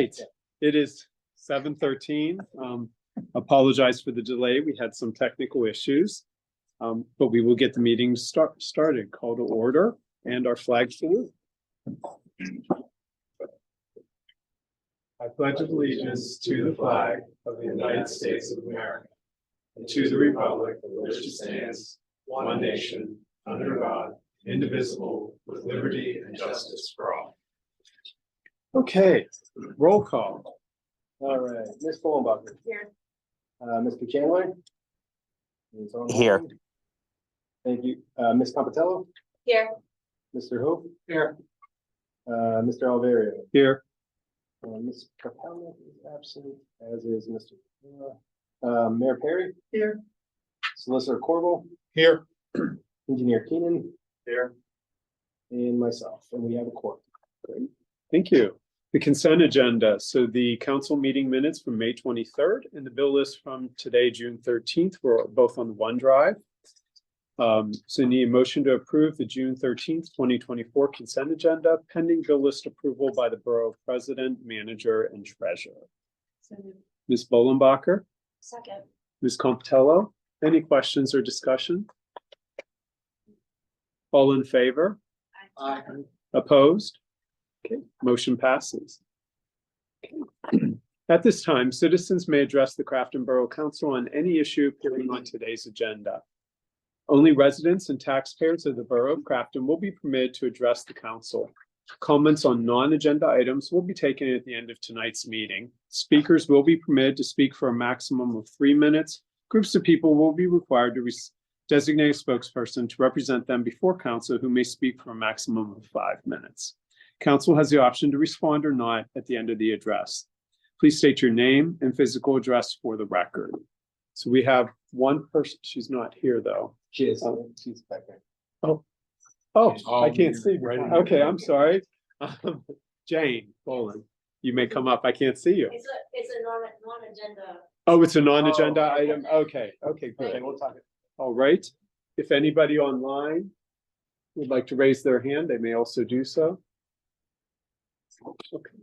It is 7:13. Apologize for the delay. We had some technical issues, but we will get the meeting started. Call to order and our flag salute. I pledge allegiance to the flag of the United States of America and to the republic for which it stands, one nation, under God, indivisible, with liberty and justice for all. Okay, roll call. All right, Ms. Fullenbacher. Here. Mr. Chandler. He's online. Here. Thank you. Ms. Compatello. Here. Mr. Hope. Here. Mr. Alverio. Here. Ms. Capella is absent, as is Mr. Mayor Perry. Here. Solicitor Corbel. Here. Engineer Keenan. Here. And myself, and we have a quorum. Great. Thank you. The consent agenda. So the council meeting minutes from May 23rd and the bill list from today, June 13th, were both on OneDrive. So need a motion to approve the June 13th, 2024 consent agenda pending bill list approval by the Borough President, Manager, and Treasurer. Ms. Bolenbacher, Second. Ms. Compatello, any questions or discussion? All in favor? Aye. Opposed? Okay, motion passes. Okay. At this time, citizens may address the Crafton Borough Council on any issue appearing on today's agenda. Only residents and taxpayers of the Borough of Crafton will be permitted to address the council. Comments on non-agenda items will be taken at the end of tonight's meeting. Speakers will be permitted to speak for a maximum of 3 minutes. Groups of people will be required to designate a spokesperson to represent them before council who may speak for a maximum of 5 minutes. Council has the option to respond or not at the end of the address. Please state your name and physical address for the record. So we have one person, she's not here though. She is. She's back there. Oh, I can't see. Okay, I'm sorry. Jane Boland, you may come up. I can't see you. It's a non-agenda. Oh, it's a non-agenda Oh, item. Okay, good. Okay, we'll talk. All right. If anybody online would like to raise their hand, they may also do so. Okay.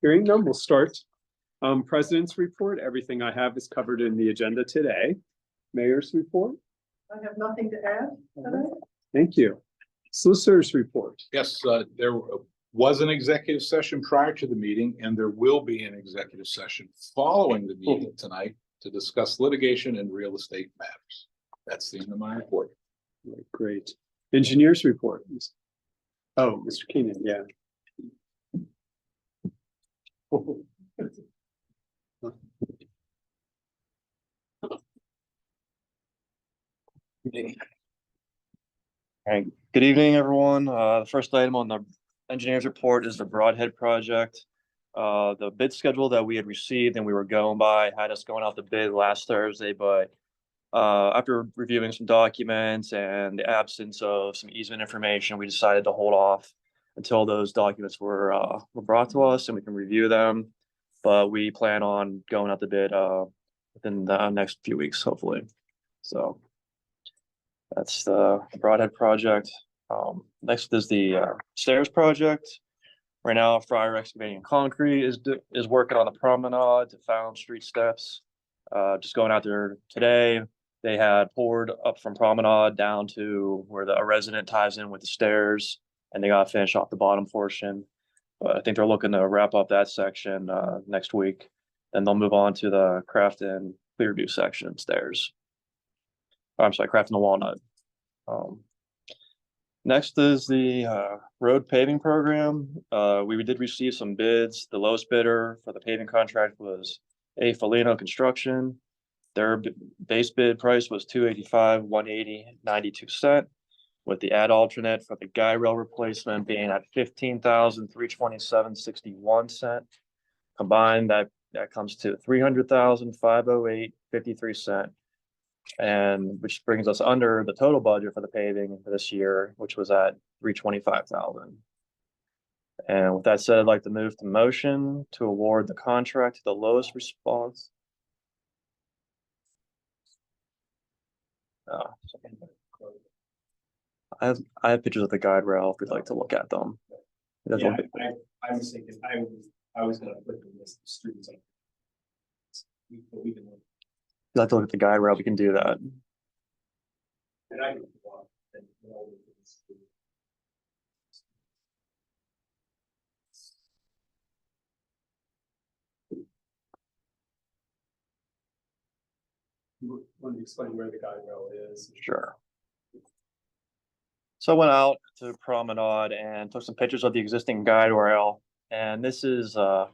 Hearing none, we'll start. President's report. Everything I have is covered in the agenda today. Mayor's report. I have nothing to add today. Thank you. Solicitor's report. Yes, there was an executive session prior to the meeting, and there will be an executive session following the meeting tonight to discuss litigation and real estate matters. That's the end of my report. Great. Engineer's report. Oh, Mr. Keenan, yeah. All right, good evening, everyone. The first item on the engineer's report is the Broadhead project. The bid schedule that we had received and we were going by had us going out the bid last Thursday, but after reviewing some documents and the absence of some easement information, we decided to hold off until those documents were brought to us and we can review them. But we plan on going out the bid within the next few weeks, hopefully. So that's the Broadhead project. Next is the stairs project. Right now, Fryer Excavating and Concrete is working on the promenade to Fallon Street steps. Just going out there today, they had poured up from promenade down to where a resident ties in with the stairs, and they got to finish off the bottom portion. But I think they're looking to wrap up that section next week. Then they'll move on to the Crafton Clearview section stairs. I'm sorry, Crafton the Walnut. Next is the road paving program. We did receive some bids. The lowest bidder for the paving contract was A. Felino Construction. Their base bid price was $285, $180, 92 cents, with the add alternate for the guide rail replacement being at $15,327, 61 cents. Combined, that comes to $300,000, 508, 53 cents. And which brings us under the total budget for the paving for this year, which was at $325,000. And with that said, I'd like to move to motion to award the contract to the lowest response. I have pictures of the guide rail if you'd like to look at them. Yeah, I was thinking, I was gonna put the list of streets on. But we can, You'll have to look at the guide rail. We can do that. and I can walk and all of this. You want to explain where the guide rail is? Sure. So I went out to Promenade and took some pictures of the existing guide rail. And this is, if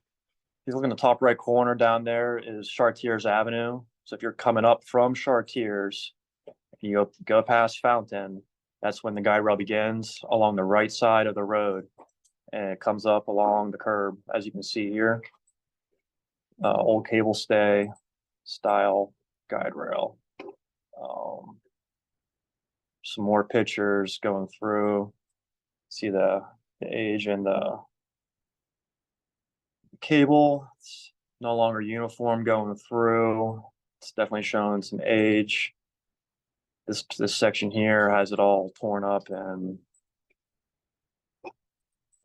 you look in the top right corner down there is Chartiers Avenue. So if you're coming up from Chartiers, if you go past Fountain, that's when the guide rail begins along the right side of the road. And it comes up along the curb, as you can see here. Old cable stay style guide rail. Some more pictures going through. See the age and the cable. It's no longer uniform going through. It's definitely showing some age. This section here has it all torn up and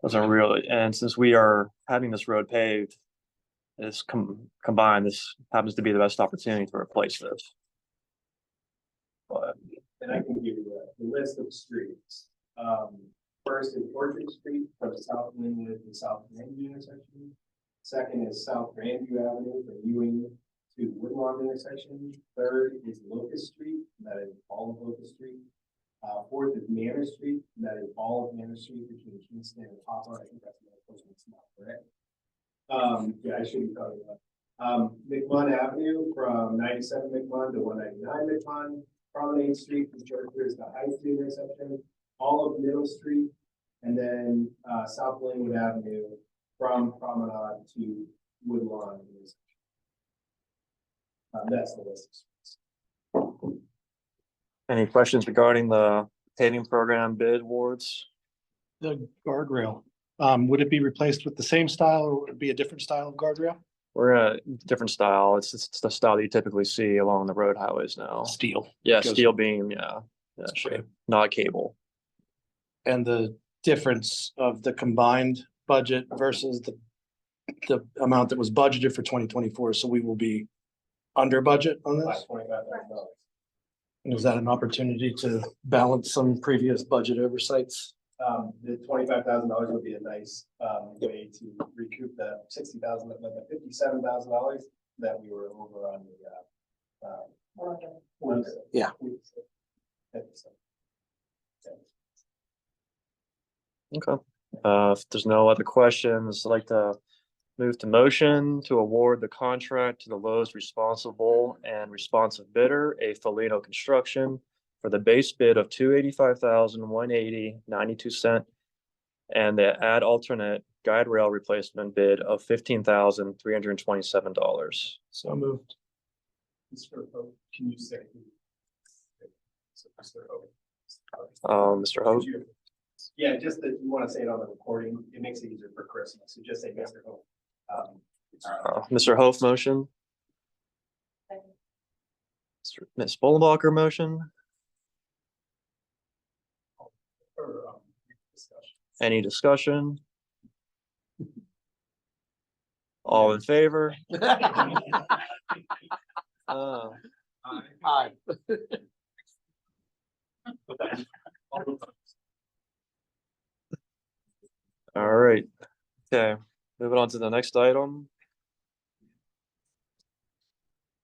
doesn't really. And since we are having this road paved, this combined, this happens to be the best opportunity to replace this. But And I can give you the list of streets. First is Orchard Street from South Linwood to South Grandview intersection. Second is South Grandview Avenue from Ewing to Woodlawn intersection. Third is Locust Street, that is all of Locust Street. Fourth is Manor Street, that is all of Manor Street between Kingston and Hopper. I think that's not correct. Yeah, I should be talking about. McMunn Avenue from 97 McMunn to 199 McMunn. Promenade Street from Chartiers to High Street intersection, all of Middle Street, and then South Linwood Avenue from Promenade to Woodlawn intersection. That's the list of streets. any questions regarding the paving program bid awards? The guardrail, would it be replaced with the same style or would it be a different style of guardrail? We're a different style. It's the style that you typically see along the road highways now. Steel. Yeah, Goes- steel beam, yeah. Yeah, sure. Not cable. And the difference of the combined budget versus the amount that was budgeted for 2024, so we will be under budget on By this? $25,000. And is that an opportunity to balance some previous budget oversights? The $25,000 would be a nice way to recoup the $60,000, like the $57,000 that we were over on the. Yeah. Okay. If there's no other questions, I'd like to move to motion to award the contract to the lowest responsible and responsive bidder, A Folino Construction, for the base bid of $285,180.92 and the add alternate guide rail replacement bid of $15,327. So moved. Mr. Pope, can you say? Mr. Pope. Mr. Hope, Could you- Yeah, just that you want to say it on the recording, it makes it easier for Christmas, so just say Mr. Pope. Mr. Hope motion. Ms. Bollenbacher motion. Or, discussion. Any discussion? All in favor? Aye. All right, okay, moving on to the next item.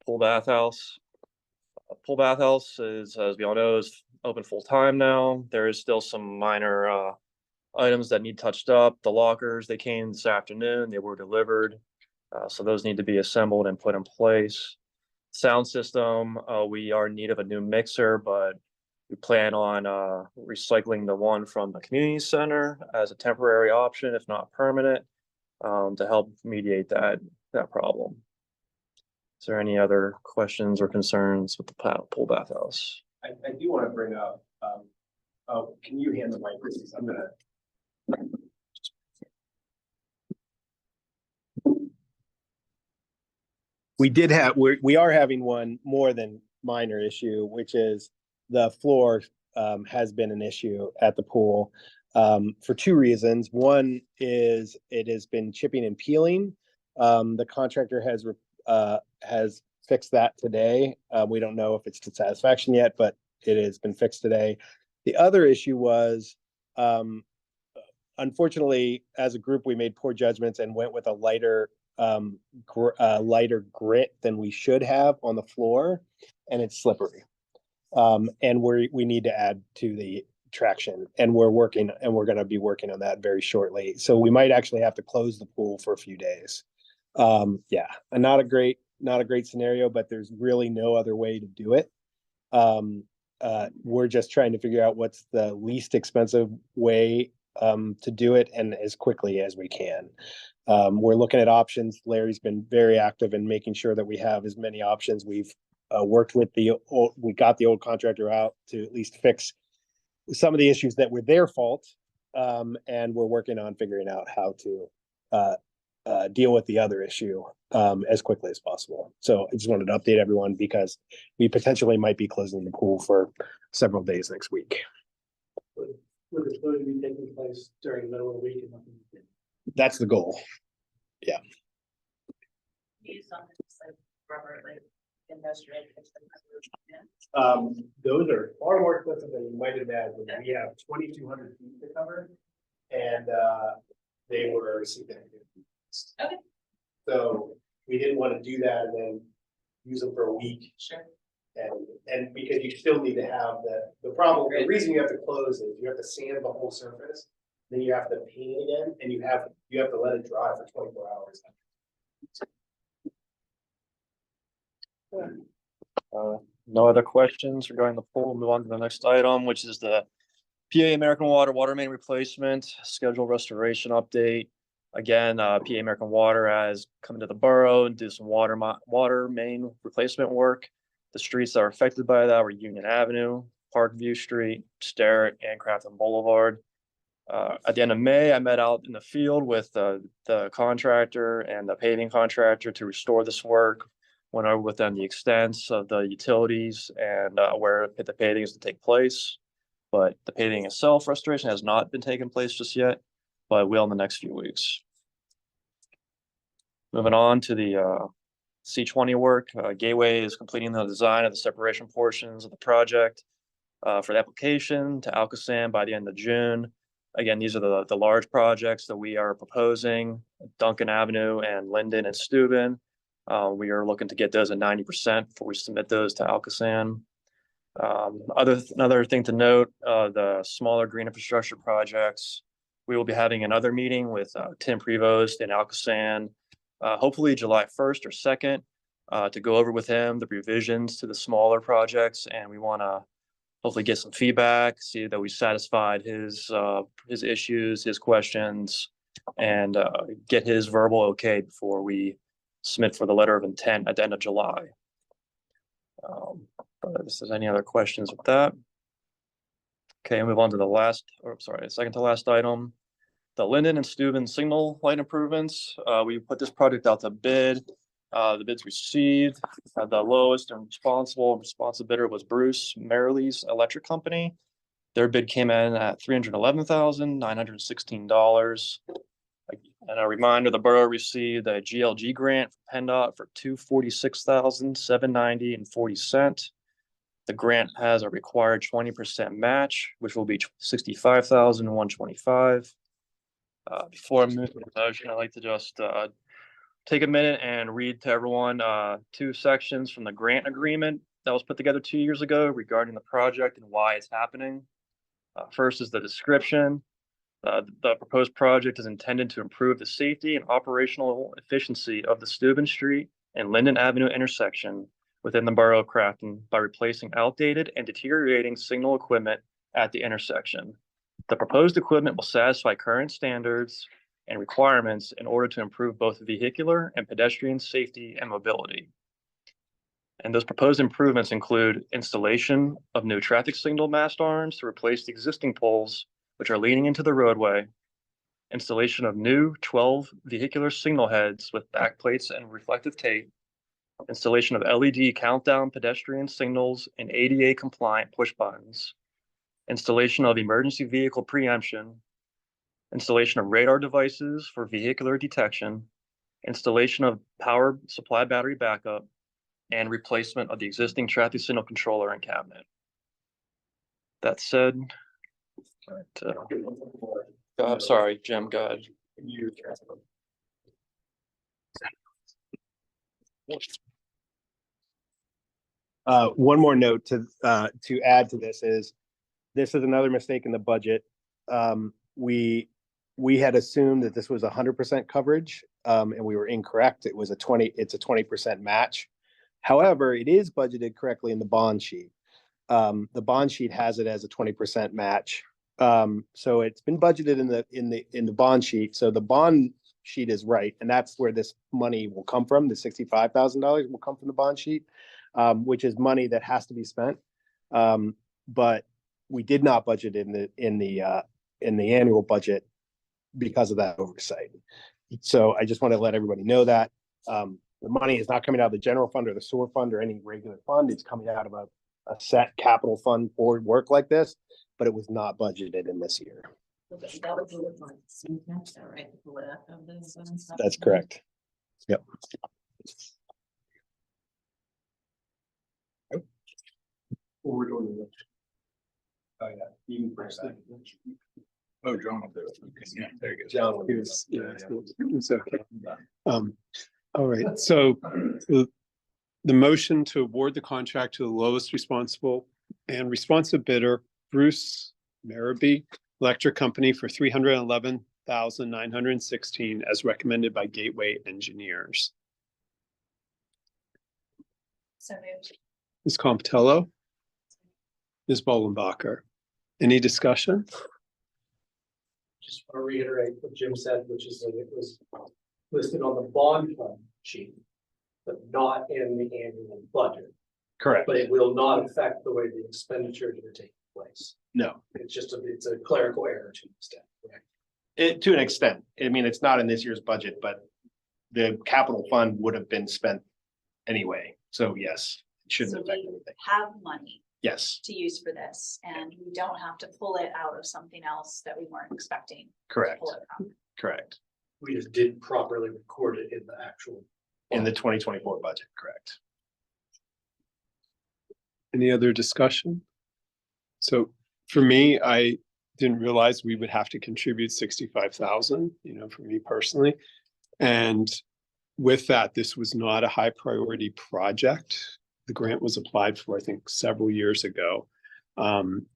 Pool bathhouse. Pool bathhouse is, as we all know, is open full-time now. There is still some minor items that need touched up. The lockers, they came this afternoon, they were delivered. So those need to be assembled and put in place. Sound system, we are in need of a new mixer, but we plan on recycling the one from the community center as a temporary option, if not permanent, to help mediate that problem. Is there any other questions or concerns with the pool bathhouse? I do want to bring up, oh, can you hand the mic, please? I'm gonna. We are having one more than minor issue, which is the floor has been an issue at the pool. for two reasons. One is it has been chipping and peeling. The contractor has fixed that today. We don't know if it's to satisfaction yet, but it has been fixed today. The other issue was, unfortunately, as a group, we made poor judgments and went with a lighter grit than we should have on the floor, and it's slippery. And we need to add to the traction, and we're going to be working on that very shortly. So we might actually have to close the pool for a few days. Yeah, and not a great scenario, but there's really no other way to do it. We're just trying to figure out what's the least expensive way to do it, and as quickly as we can. We're looking at options. Larry's been very active in making sure that we have as many options. We've worked with we got the old contractor out to at least fix some of the issues that were their fault. And we're working on figuring out how to deal with the other issue as quickly as possible. So I just wanted to update everyone because we potentially might be closing the pool for several days next week. Would the closure be taking place during the middle of the week and nothing? That's the goal. Use something like rubber, like industrial. Those are far more expensive than you might imagine. We have 2,200 feet to cover, and they were significant. Okay. So we didn't want to do that and then use them for a week. Sure. And because you still need to have the problem, the reason you have to close is you have to sand the whole surface, then you have to paint it again, and you have to let it dry for 24 hours. No other questions regarding the pool. Move on to the next item, which is the PA American water main replacement schedule restoration update. Again, PA American Water has come to the borough and do some water main replacement work. The streets that are affected by that were Union Avenue, Parkview Street, Sterrett, and Crafton Boulevard. At the end of May, I met out in the field with the contractor and the paving contractor to restore this work. Went over with them the extents of the utilities and where the paving is to take place. But the paving itself, restoration has not been taking place just yet, but will in the next few weeks. Moving on to the C20 work, Gateway is completing the design of the separation portions of the project for the application to Alcoasand by the end of June. Again, these are the large projects that we are proposing, Duncan Avenue and Linden and Steuben. We are looking to get those at 90% before we submit those to Alcoasand. Another thing to note, the smaller green infrastructure projects, we will be having another meeting with Tim Prevost and Alcoasand, hopefully July 1st or 2nd, to go over with him the revisions to the smaller projects. And we want to hopefully get some feedback, see that we satisfied his issues, his questions, and get his verbal okay before we submit for the letter of intent at the end of July. If there's any other questions with that. Okay, move on to the second to last item. The Linden and Steuben signal light improvements. We put this project out to bid. The bids received, the lowest and responsive bidder was Bruce Merrill's Electric Company. Their bid came in at $311,916. And a reminder, the borough received a GLG grant from PennDOT for $246,790.40. The grant has a required 20% match, which will be $65,125. Before I move to the motion, I'd like to just take a minute and read to everyone two sections from the grant agreement that was put together 2 years ago regarding the project and why it's happening. First is the description. The proposed project is intended to improve the safety and operational efficiency of the Steuben Street and Linden Avenue intersection within the borough of Crafton by replacing outdated and deteriorating signal equipment at the intersection. The proposed equipment will satisfy current standards and requirements in order to improve both vehicular and pedestrian safety and mobility. And those proposed improvements include installation of new traffic signal mast arms to replace the existing poles which are leading into the roadway, installation of new 12 vehicular signal heads with backplates and reflective tape, installation of LED countdown pedestrian signals and ADA compliant push buttons, installation of emergency vehicle preemption, installation of radar devices for vehicular detection, installation of power supply battery backup, and replacement of the existing traffic signal controller and cabinet. That said, I'm sorry, Jim, go ahead. One more note to add to this is another mistake in the budget. We had assumed that this was 100% coverage, and we were incorrect. It's a 20% match. However, it is budgeted correctly in the bond sheet. The bond sheet has it as a 20% match. So it's been budgeted in the bond sheet. So the bond sheet is right, and that's where this money will come from. The $65,000 will come from the bond sheet, which is money that has to be spent. But we did not budget in the annual budget because of that oversight. So I just want to let everybody know that the money is not coming out of the general fund or the sewer fund or any regular fund. It's coming out of a set capital fund for work like this, but it was not budgeted in this year. That would be like some tax, right? To pull it out of this and stuff. That's correct. Yep. We're doing it. Oh, yeah. You can press that. Oh, John will do it. Okay, yeah, there you go. John will do It's okay. All right, so the motion to award the contract to the lowest responsible and responsive bidder, Bruce Marabee Electric Company for $311,916 as recommended by Gateway Engineers. So moved. Ms. Compitello? Ms. Bollenbacher? Any discussion? Just want to reiterate what Jim said, which is that it was listed on the bond fund sheet, but not in the annual budget. Correct. But it will not affect the way the expenditures are taking place. No, It's a clerical error to an extent, correct? to an extent. I mean, it's not in this year's budget, but the capital fund would have been spent anyway. So yes, it shouldn't So affect we anything. have money Yes, to use for this, and we don't have to pull it out of something else that we weren't expecting. to correct, pull it from. correct. We just didn't properly record it in the actual. In the 2024 budget, correct. Any other discussion? So for me, I didn't realize we would have to contribute 65,000, for me personally. And with that, this was not a high priority project. The grant was applied for, I think, several years ago. And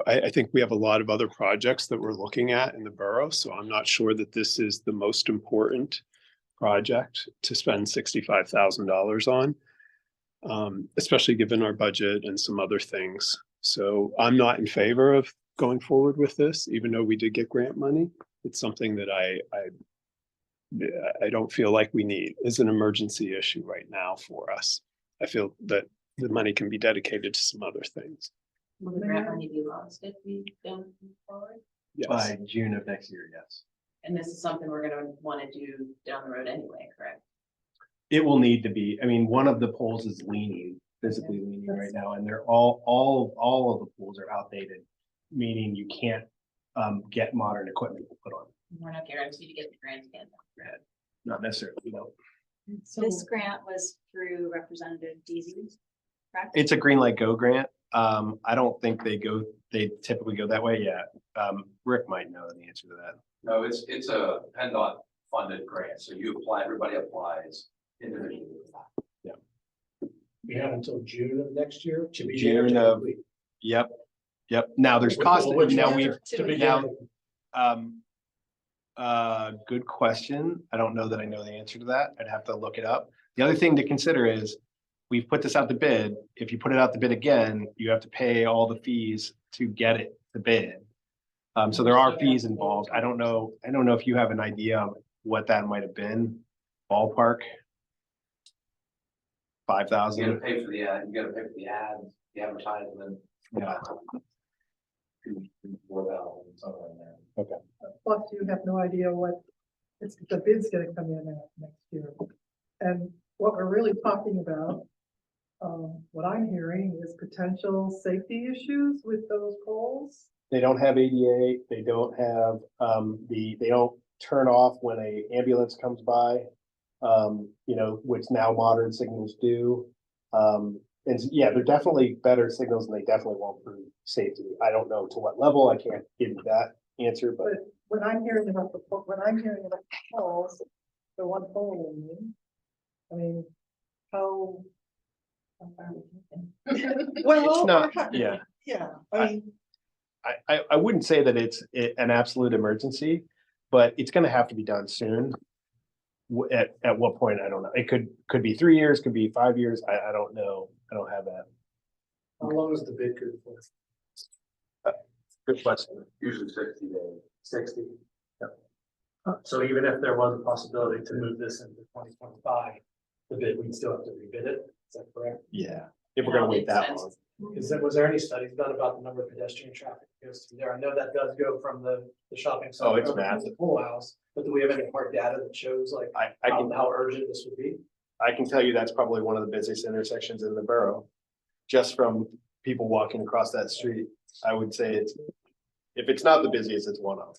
I think we have a lot of other projects that we're looking at in the borough. So I'm not sure that this is the most important project to spend $65,000 on, especially given our budget and some other things. So I'm not in favor of going forward with this, even though we did get grant money. It's something that I don't feel like we need. Is an emergency issue right now for us. I feel that the money can be dedicated to some other things. Will the grant money be lost if we don't move forward? Yes. By June of next year, yes. And this is something we're gonna wanna do down the road anyway, correct? It will need to be, I mean, one of the poles is physically leaning right now, and they're all of the poles are outdated, meaning you can't get modern equipment to put on. We're not guaranteed to get the grant again. Not necessarily, no. This grant was through Representative Deasy, correct? It's a Green Light Go grant. I don't think they typically go that way. Yeah. Rick might know the answer to that. No, it's a PennDOT funded grant, so you apply, everybody applies individually. We have until June of next year to be. June of, yep. Now there's cost, now we've, good question. I don't know that I know the answer to that. I'd have to look it up. The other thing to consider is we've put this out to bid. If you put it out to bid again, you have to pay all the fees to get it to bid. So there are fees involved. I don't know if you have an idea of what that might have been, ballpark. 5,000. You gotta pay for the ad, the advertisement. Yeah. 4,000, somewhere in there. Plus you have no idea what, the bid's gonna come in at next year. And what we're really talking about What I'm hearing is potential safety issues with those poles. They don't have ADA, they don't have, they don't turn off when a ambulance comes by. Which now modern signals do. And yeah, they're definitely better signals and they definitely won't prove safety. I don't know to what level, I can't give you that answer, but But when I'm hearing about the poles, the one pole in me, I mean, how? Well, it's not, yeah. yeah, I mean, I wouldn't say that it's an absolute emergency, but it's gonna have to be done soon. At what point, I don't know. It could be 3 years, could be 5 years. I don't know. I don't have that. How long is the bid good for? Good question. Usually 60 days. 60. So even if there was a possibility to move this into 2025, the bid, we'd still have to rebid it. Is that correct? Yeah, if we're gonna wait that long. Was there any studies done about the number of pedestrian traffic that goes through there? I know that does go from the shopping center. Oh, it's over to massive. The pool house, but do we have any hard data that shows like how urgent this would be? I can tell you that's probably one of the busiest intersections in the borough. Just from people walking across that street, I would say if it's not the busiest, it's one of.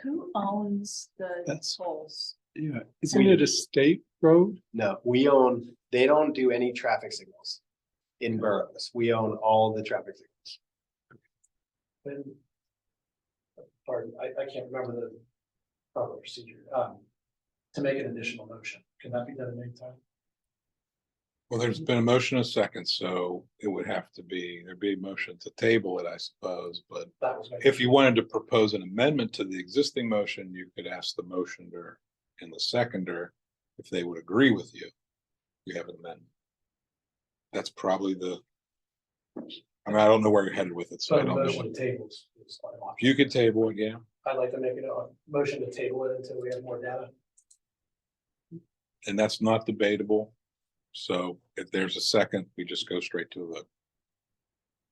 Who owns the That's- tolls? Yeah, isn't it a state road? No, they don't do any traffic signals in boroughs. We own all the traffic signals. Then, pardon, I can't remember the proper procedure, to make an additional motion. Can that be done in any time? Well, there's been a motion a second, so it would have to be, there'd be a motion to table it, I suppose, but That was my. if you wanted to propose an amendment to the existing motion, you could ask the motioner and the seconder if they would agree with you. You have an amendment. That's probably I don't know where you're headed with it, so I So the don't know motion what. to table is an option. You could table it, yeah. I'd like to make it a motion to table it until we have more data. And that's not debatable. So if there's a second, we just go straight to a vote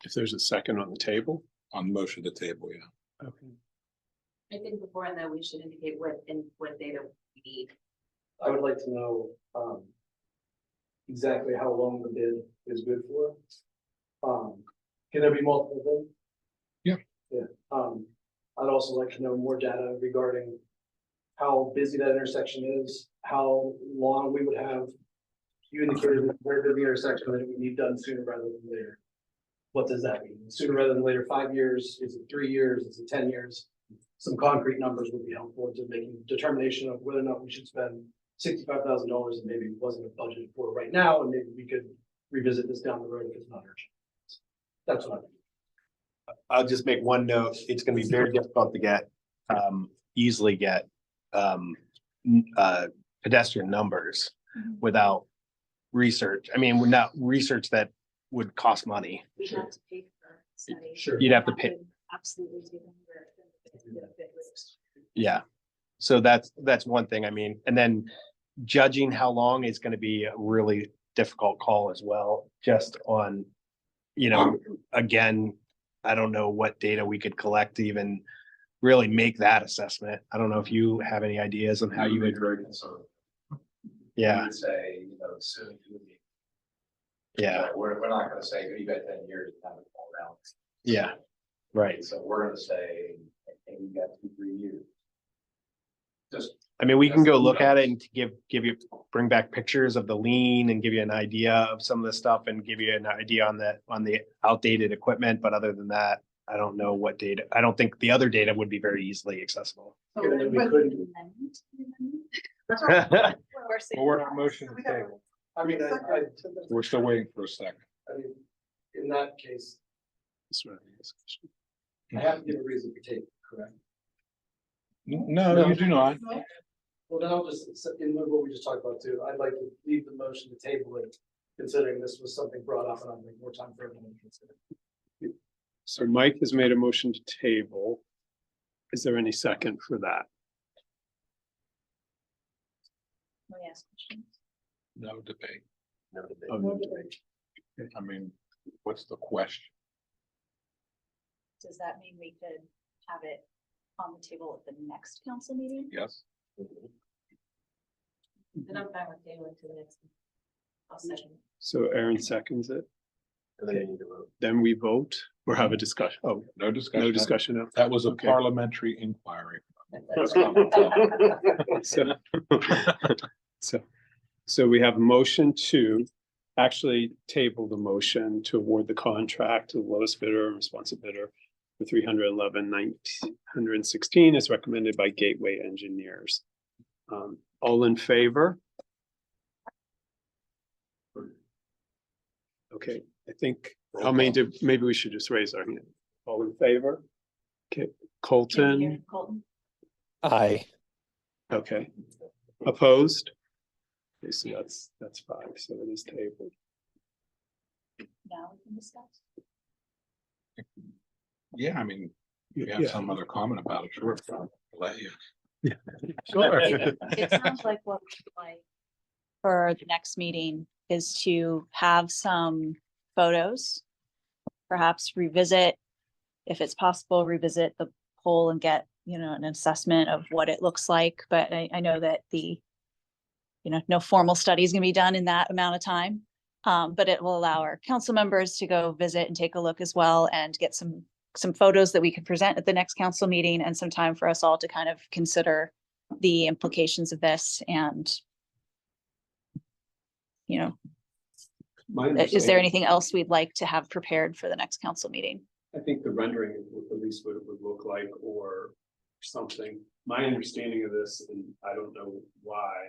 If there's a second on the table? on motion to table, yeah. Okay. I think before that, we should indicate what data we need. I would like to know, exactly how long the bid is good for. Can there be multiple bids? Yeah. Yeah, I'd also like to know more data regarding how busy that intersection is, how long we would have. You indicated a very busy intersection that it would need done sooner rather than later. What does that mean? Sooner rather than later, 5 years, is it 3 years, is it 10 years? Some concrete numbers would be helpful to making determination of whether or not we should spend $65,000 and maybe wasn't a budget for right now, and maybe we could revisit this down the road if it's not urgent. That's what I mean. I'll just make one note. It's gonna be very difficult to easily get pedestrian numbers without research. I mean, we're not research that would cost money. We have to pay for a study. Sure. You'd have to pay. Absolutely take them where. Yeah. So that's one thing. I mean, and then judging how long is gonna be a really difficult call as well, just on, again, I don't know what data we could collect to even really make that assessment. I don't know if you have any ideas on how you would. Very concerned. Yeah, We would say, soon to be. yeah, We're not gonna say, you got 10 years to have it fall down. yeah, right. So we're gonna say, hey, you got 2-3 years. Just. I mean, we can go look at it and bring back pictures of the lean and give you an idea of some of the stuff and give you an idea on the outdated equipment. But other than that, I don't know what data. I don't think the other data would be very easily accessible. Given that we couldn't, Well, we're not motion to table. I mean, We're still waiting for a second. I mean, in that case, That's right. Discussion. I have to give a reason for taking, correct? No, you do not. Well, then I'll just, in lieu of what we just talked about too, I'd like to leave the motion to table it, considering this was something brought up and I'd like more time for everyone to consider. So Mike has made a motion to table. Is there any second for that? Let me ask questions. No debate. Oh, no debate. I mean, what's the question? Does that mean we could have it on the table at the next council meeting? Yes. Then I'm fine with tabling to the next. I'll second. So Aaron seconds it. And then you need to vote. Then we vote or have a discussion. Oh, No discussion. no discussion. now. That was a Okay. parliamentary inquiry. So, so we have a motion to actually table the motion to award the contract to the lowest bidder and responsive bidder for 311,916 as recommended by Gateway Engineers. All in favor? Okay, I think, how many did, maybe we should just raise our hand. All in favor? Okay, Colton, Colton, Aye. okay. Opposed? Okay, so that's 5, so it is tabled. now we can discuss. Yeah, I mean, if you have Yeah. some other comment about it, sure, I'll let you. Sure. It sounds like what we'd like for the next meeting is to have some photos. Perhaps revisit, if it's possible, revisit the poll and get, an assessment of what it looks like. But I know that no formal study is gonna be done in that amount of time. But it will allow our council members to go visit and take a look as well and get some photos that we could present at the next council meeting and some time for us all to kind of consider the implications of this and is there anything else we'd like to have prepared for the next council meeting? I think the rendering of at least what it would look like or something. My understanding of this, and I don't know why,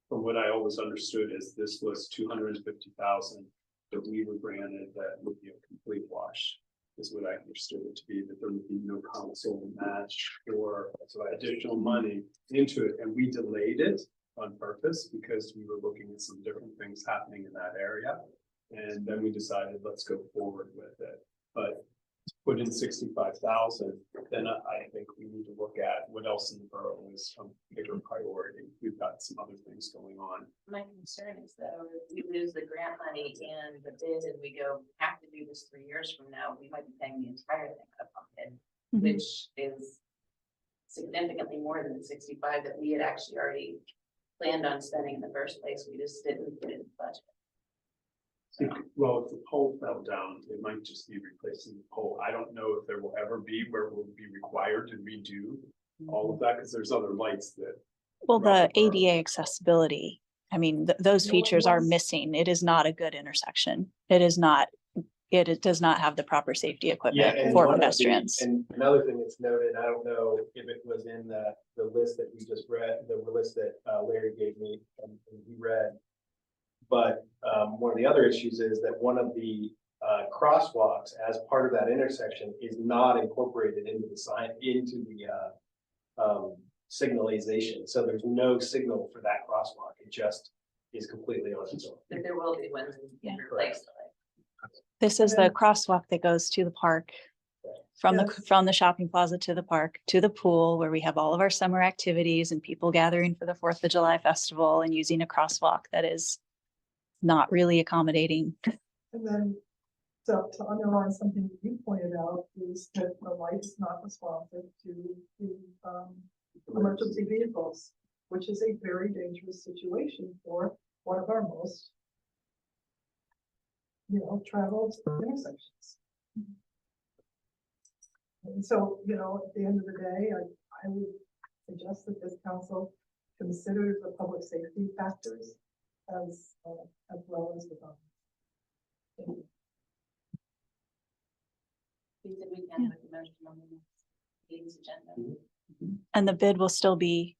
from what I always understood is this was 250,000 that we were granted that would be a complete wash. Is what I understood it to be, that there would be no council match or additional money into it. And we delayed it on purpose because we were looking at some different things happening in that area. And then we decided, let's go forward with it. But to put in 65,000, then I think we need to look at what else in the borough is a bigger priority. We've got some other things going on. My concern is though, if we lose the grant money and the bid and we have to do this 3 years from now, we might be paying the entire thing out of pocket, which is significantly more than the 65 that we had actually already planned on spending in the first place. We just didn't put it in the budget. Well, if the pole fell down, it might just be replacing the pole. I don't know if there will ever be where we'll be required to redo all of that, because there's other lights that. Well, the throughout borough. ADA accessibility, I mean, those features are missing. It is not a good intersection. It does not have the proper safety equipment and for one of the- pedestrians. And another thing that's noted, I don't know if it was in the list that we just read, the list that Larry gave me and he read. But one of the other issues is that one of the crosswalks as part of that intersection is not incorporated into the sign, into the signalization. So there's no signal for that crosswalk. It just is completely on its own. But there will be when we replace it. This is the crosswalk that goes to the park. From the shopping plaza to the park, to the pool, where we have all of our summer activities and people gathering for the 4th of July festival and using a crosswalk that is not really accommodating. And then, so to underline something that you pointed out is that the light is not responsive to the emergency vehicles, which is a very dangerous situation for one of our most, traveled intersections. And so, at the end of the day, I would suggest that this council consider the public safety factors as well as the bonus. We said we can make a motion on the meeting's agenda. And the bid will still be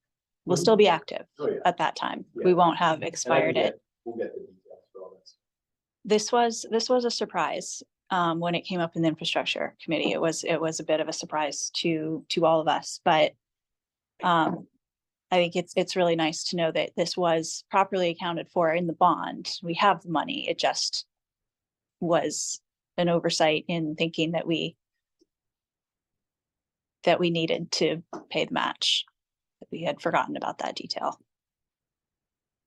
active Oh, yeah. at that time. Yeah. We won't have And I expired can it. We'll get the details for all this. This was a surprise when it came up in the infrastructure committee. It was a bit of a surprise to all of us, but I think it's really nice to know that this was properly accounted for in the bond. We have the money. It just was an oversight in thinking that we needed to pay the match. That we had forgotten about that detail.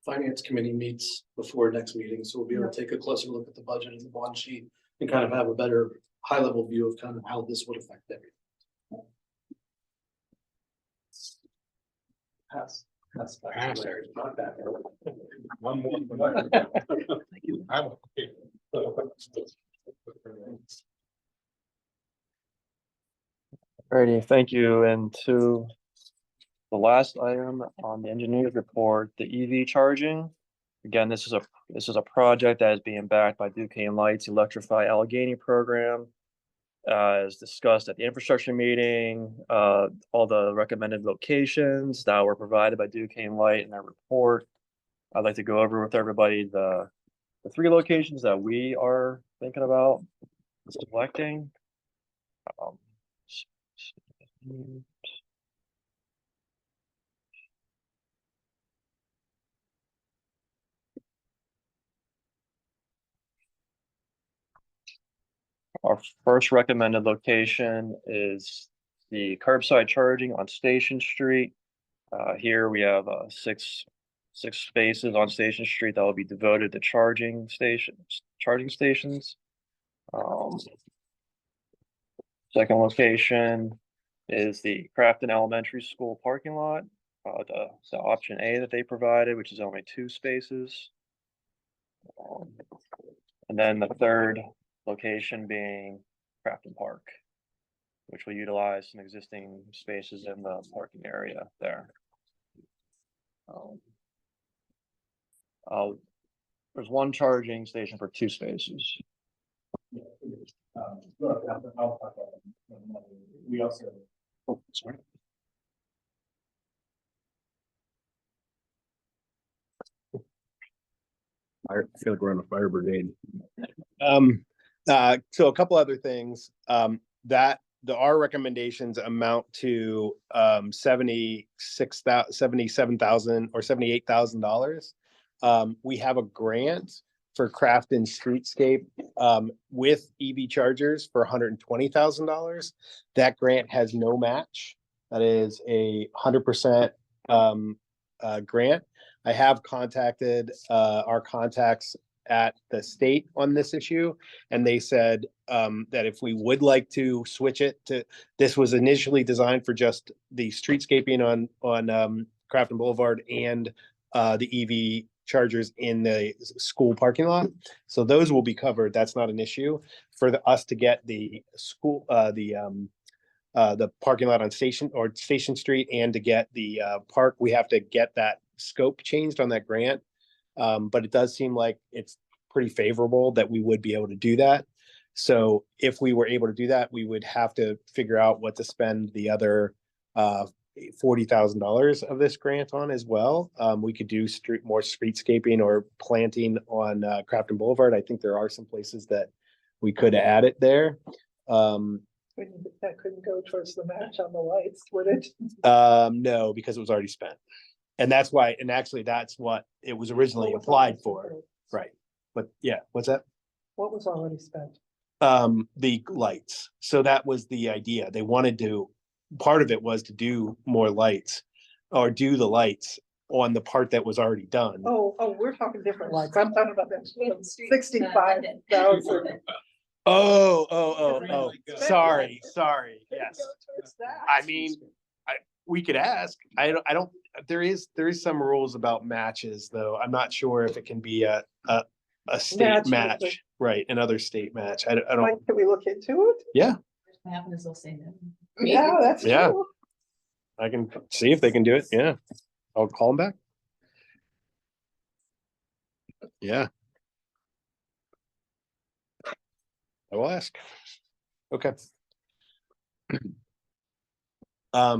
Finance committee meets before next meeting, so we'll be able to take a closer look at the budget and the bond sheet and kind of have a better high level view of kind of how this would affect everything. Pass. That's Not that early. One more. I'm okay. Alrighty, thank you. And to the last item on the engineer's report, the EV charging. Again, this is a project that is being backed by Duquesne Lights Electrify Allegheny program. As discussed at the infrastructure meeting, all the recommended locations that were provided by Duquesne Light in their report. I'd like to go over with everybody the 3 locations that we are thinking about selecting. Our first recommended location is the curbside charging on Station Street. Here we have six spaces on Station Street that will be devoted to charging stations. Second location is the Crafton Elementary School parking lot, the option A that they provided, which is only 2 spaces. And then the third location being Crafton Park, which will utilize some existing spaces in the parking area there. There's 1 charging station for 2 spaces. Look, I'll talk about it. We also. Oh, sorry. I feel like we're on a fire brigade. So a couple other things, our recommendations amount to $77,000 or $78,000. We have a grant for Crafton Streetscape with EV chargers for $120,000. That grant has no match. That is a 100% grant. I have contacted our contacts at the state on this issue, and they said that if we would like to switch it to, this was initially designed for just the streetscaping on Crafton Boulevard and the EV chargers in the school parking lot. So those will be covered. That's not an issue. For us to get the school, the parking lot on Station Street and to get the park, we have to get that scope changed on that grant. But it does seem like it's pretty favorable that we would be able to do that. So if we were able to do that, we would have to figure out what to spend the other $40,000 of this grant on as well. We could do more streetscaping or planting on Crafton Boulevard. I think there are some places that we could add it there. That couldn't go towards the match on the lights, would it? No, because it was already spent. And that's why, and actually that's what it was originally applied for. Right. But yeah, what's that? What was already spent? The lights. So that was the idea. They wanted to, part of it was to do more lights or do the lights on the part that was already done. Oh, we're talking different lights. I'm talking about that 65,000. Oh, sorry. Yes. I mean, we could ask. I don't, there is some rules about matches though. I'm not sure if it can be a state match, right? Another state match. I don't. Can we look into it? Yeah. What happens is they'll say no. Yeah, that's Yeah. true. I can see if they can do it. Yeah. I'll call them back. Yeah. I will ask. Okay. Are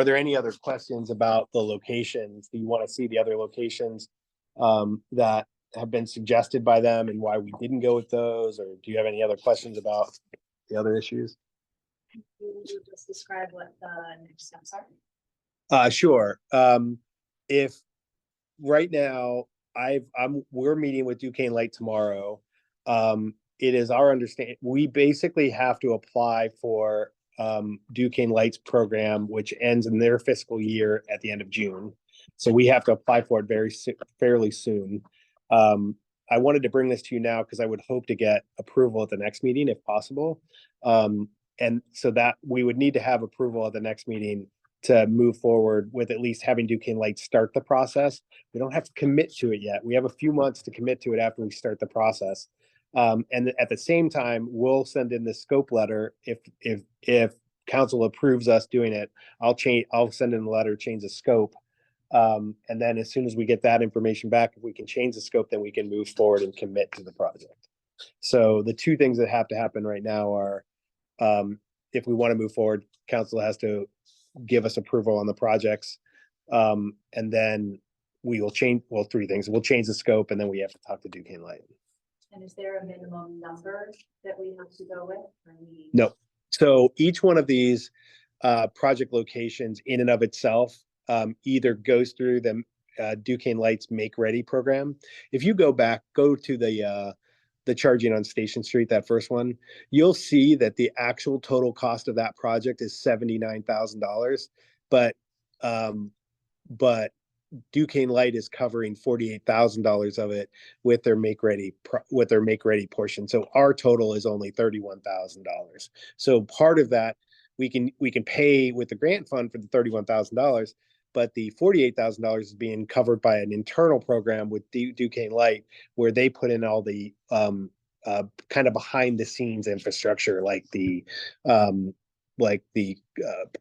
there any other questions about the locations? Do you want to see the other locations that have been suggested by them and why we didn't go with those? Or do you have any other questions about the other issues? Will you just describe what the next steps are? Sure. If right now we're meeting with Duquesne Light tomorrow. It is our understanding, we basically have to apply for Duquesne Light's program, which ends in their fiscal year at the end of June. So we have to apply for it fairly soon. I wanted to bring this to you now because I would hope to get approval at the next meeting if possible. And so that we would need to have approval at the next meeting to move forward with at least having Duquesne Light start the process. We don't have to commit to it yet. We have a few months to commit to it after we start the process. And at the same time, we'll send in the scope letter if council approves us doing it. I'll send in the letter, change the scope. And then as soon as we get that information back, if we can change the scope, then we can move forward and commit to the project. So the two things that have to happen right now are, if we want to move forward, council has to give us approval on the projects. And then we will change, well, three things. We'll change the scope, and then we have to talk to Duquesne Light. And is there a minimum number that we have to go with? No. So each one of these project locations in and of itself either goes through the Duquesne Light's Make Ready program. If you go to the charging on Station Street, that first one, you'll see that the actual total cost of that project is $79,000. But Duquesne Light is covering $48,000 of it with their Make Ready portion. So our total is only $31,000. So part of that we can pay with the grant fund for the $31,000, but the $48,000 is being covered by an internal program with Duquesne Light, where they put in all the kind of behind the scenes infrastructure, like the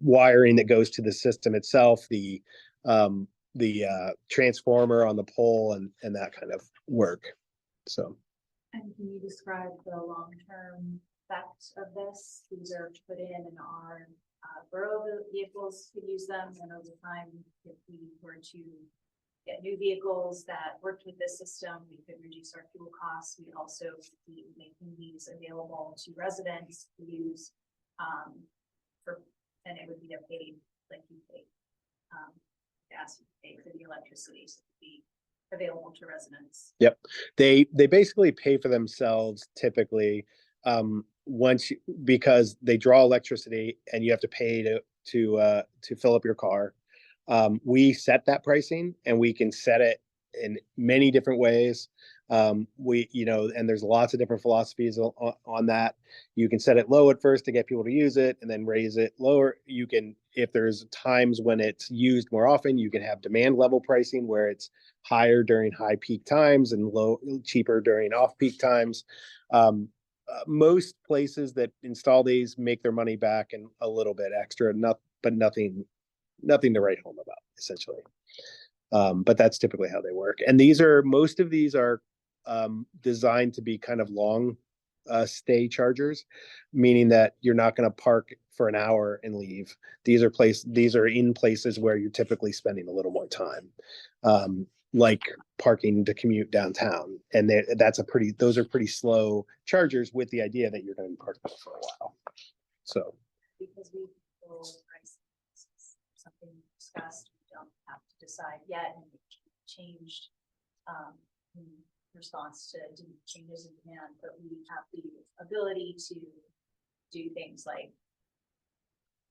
wiring that goes to the system itself, the transformer on the pole, and that kind of work. So. And can you describe the long-term effect of this? These are put in our borough vehicles could use them, and over time, if we were to get new vehicles that worked with this system, we could reduce our fuel costs. We'd also be making these available to residents to use and it would be a paid, like you pay gas, you pay for the electricity, so it would be available to residents. Yep, they basically pay for themselves typically, because they draw electricity and you have to pay to fill up your car. We set that pricing, and we can set it in many different ways. And there's lots of different philosophies on that. You can set it low at first to get people to use it, and then raise it lower. You can, if there's times when it's used more often, you can have demand level pricing where it's higher during high peak times and cheaper during off peak times. Most places that install these make their money back and a little bit extra, but nothing to write home about, essentially. But that's typically how they work. And most of these are designed to be kind of long stay chargers, meaning that you're not going to park for an hour and leave. These are in places where you're typically spending a little more time, like parking to commute downtown. And those are pretty slow chargers, with the idea that you're going to be parked for a while. So because we will price something discussed, we don't have to decide yet, and it changed in response to changes in demand, but we have the ability to do things like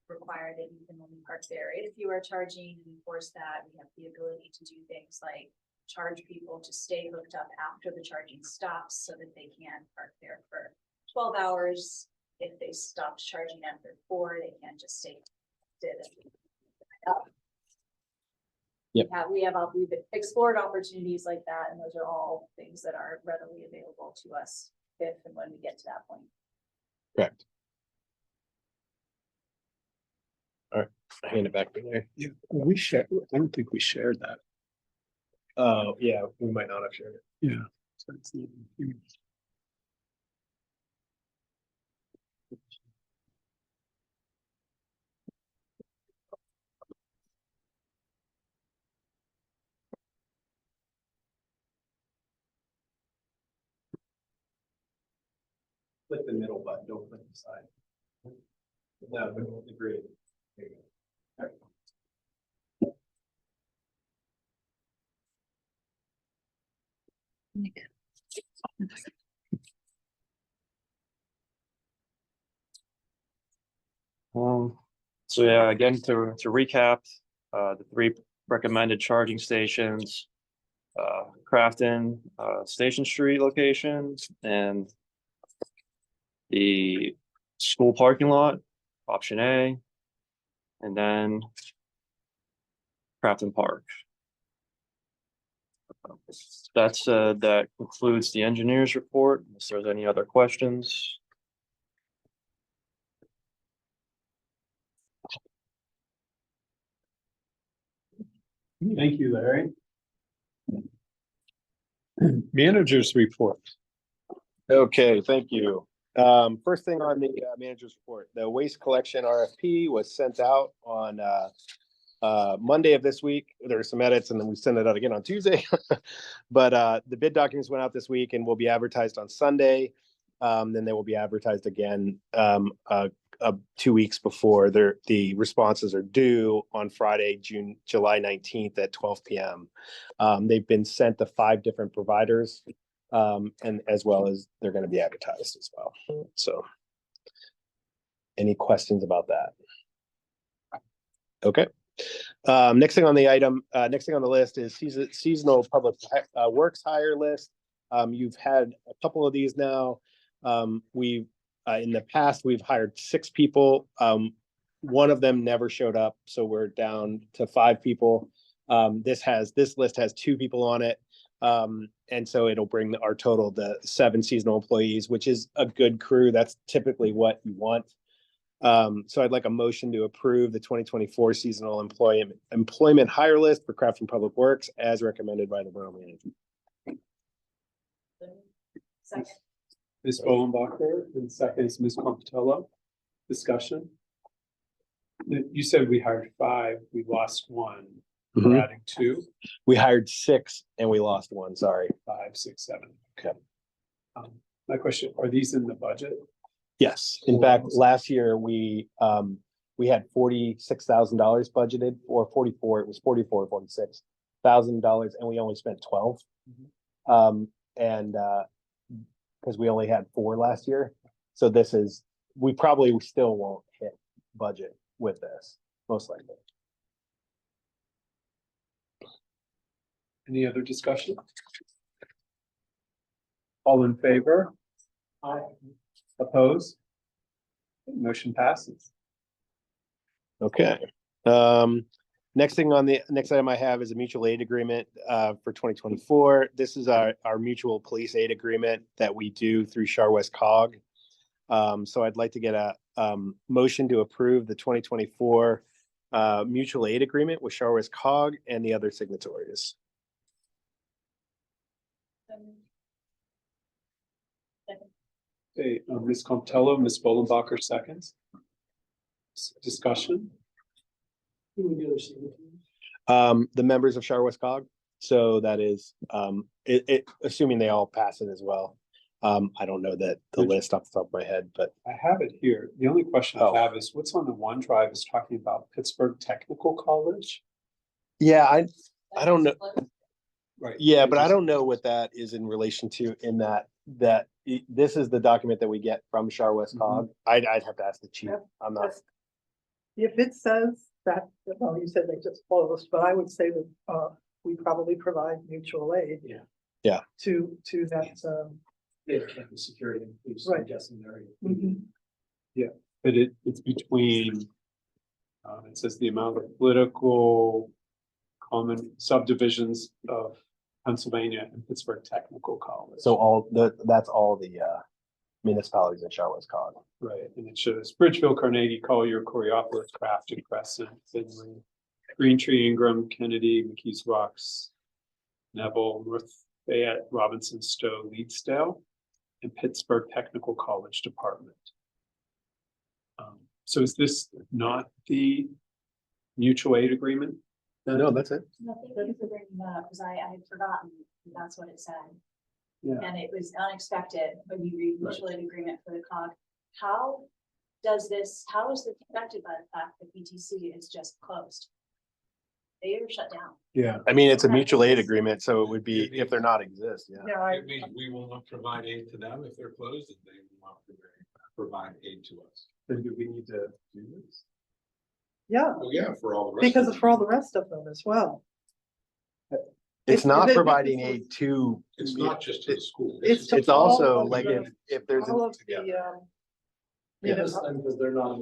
require that you can only park there if you are charging and enforce that. We have the ability to do things like charge people to stay hooked up after the charging stops so that they can park there for 12 hours. If they stopped charging after 4, they can't just stay connected. Yep. We've explored opportunities like that, and those are all things that are readily available to us if and when we get to that point. correct. All right, I hand it back to there. Yeah, I don't think we shared that. Oh, yeah, we might not have shared it. Yeah. So it's not huge. Click the middle button, don't click the side. No, agree. There you go. All right. So yeah, again, to recap, the 3 recommended charging stations, Crafton, Station Street locations, and the school parking lot, option A. And then Crafton Park. That said, that concludes the engineer's report. Unless there's any other questions. Thank you, Larry. Managers report. Okay, thank you. First thing on the manager's report, the waste collection RFP was sent out on Monday of this week. There were some edits and then we sent it out again on Tuesday. But the bid documents went out this week and will be advertised on Sunday. Then they will be advertised again 2 weeks before the responses are due on Friday, July 19th at 12 p.m. They've been sent to 5 different providers, and as well as they're going to be advertised as well. So any questions about that? Okay. Next thing on the list is seasonal public works hire list. You've had a couple of these now. We've in the past, we've hired 6 people. One of them never showed up, so we're down to 5 people. This list has 2 people on it. And so it'll bring our total to 7 seasonal employees, which is a good crew. That's typically what you want. So I'd like a motion to approve the 2024 seasonal employment hire list for Crafton Public Works as recommended by the Borough Manager. Second. Ms. Bolenbacher, and second is Ms. Compitello. Discussion. You said we hired 5, we lost 1. We're adding 2. We hired 6 and we lost 1, sorry. 5, 6, 7. Okay. My question, are these in the budget? Yes, in fact, last year we had $46,000 budgeted, or 44, it was $46,000, and we only spent 12. And because we only had 4 last year. So we probably still won't hit budget with this, most likely. Any other discussion? All in favor? Aye. Opposed? Motion passes. Okay. Next item I have is a mutual aid agreement for 2024. This is our mutual police aid agreement that we do through Char West Cog. So I'd like to get a motion to approve the 2024 mutual aid agreement with Char West Cog and the other signatories. Okay, Ms. Compitello, Ms. Bolenbacher seconds. Discussion. The members of Char West Cog. So that is assuming they all pass it as well. I don't know the list off the top of my head, but I have it here. The only question I have is what's on the OneDrive is talking about Pittsburgh Technical College. yeah, I don't know. Right. Yeah, but I don't know what that is in relation to in that this is the document that we get from Char West Cog. I'd have to ask the chief. I'm not. If it says that, well, you said they just closed, but I would say that we probably provide mutual aid. Yeah. To that. They have campus security, includes, Right. I'm guessing there. But it's between, it says the amount of political common subdivisions of Pennsylvania and Pittsburgh Technical College. So that's all the municipalities in Char West Cog. Right, and it shows Bridgeville, Carnegie, Collier, Coriopolis, Crafton, Crescent, Finley, Green Tree, Ingram, Kennedy, McKees Rocks, Neville, North Fayette, Robinson, Stowe, Leedsdale, and Pittsburgh Technical College Department. So is this not the mutual aid agreement? No, that's it. No, thank you for bringing that up, because I had forgotten that's what it said. Yeah. And it was unexpected when you read mutual aid agreement for the COG. How is this affected by the fact that BTC is just closed? They are shut down. Yeah. I mean, it's a mutual aid agreement, so it would be if they're not exist. Yeah. Yeah, It means we will not provide aid to them if they're closed, and they will not provide aid to us. Then do we need to do this? yeah, Oh, yeah, for all the rest. because it's for all the rest of them as well. It's not They- providing aid to. It's not just to the school. It's to It's also all of like the- if there's. All of the, Yeah, because they're not.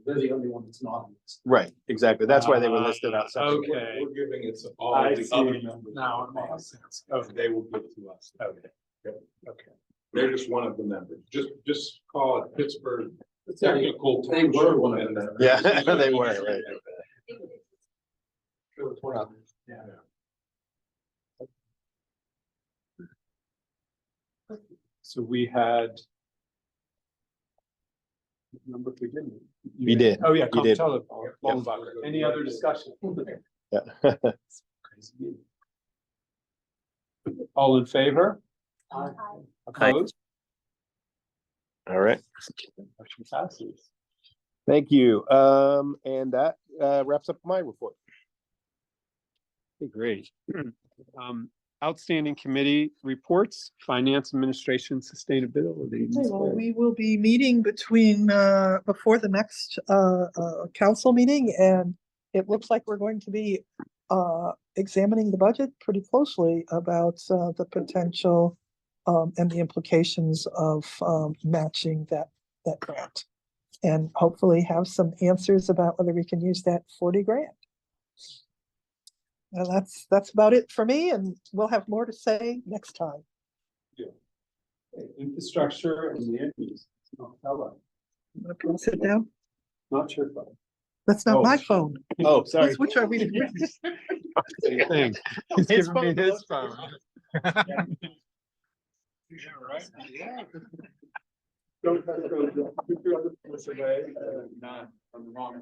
They're the only one that's not. Right, exactly. That's why they were listed out separately. Okay, We're giving it to all I the see. other members. Now of it the makes body. sense. And they will give to us. okay, okay. They're just one of the members. Just call it Pittsburgh They Technical. were one of them. Yeah, they were, right. Yeah. So we had. Number we didn't. We did. Oh, yeah. We did. Comptroller. Any other discussion? Yeah. Crazy meeting. All in favor? Aye. Opposed? All right. Motion passes. Thank you. And that wraps up my report. Okay, great. Outstanding committee reports, finance, administration, sustainability. Okay, well, we will be meeting before the next council meeting, and it looks like we're going to be examining the budget pretty closely about the potential and the implications of matching that grant. And hopefully have some answers about whether we can use that 40 grand. And that's about it for me, and we'll have more to say next time. Infrastructure and land use. Oh, hello. I'm gonna put- sit down. Not your phone. That's not Oh. my phone. Oh, sorry. Which are we? Same thing. He's His giving me phone his looks- phone. Don't touch those. Put your other phones away, not on the wrong.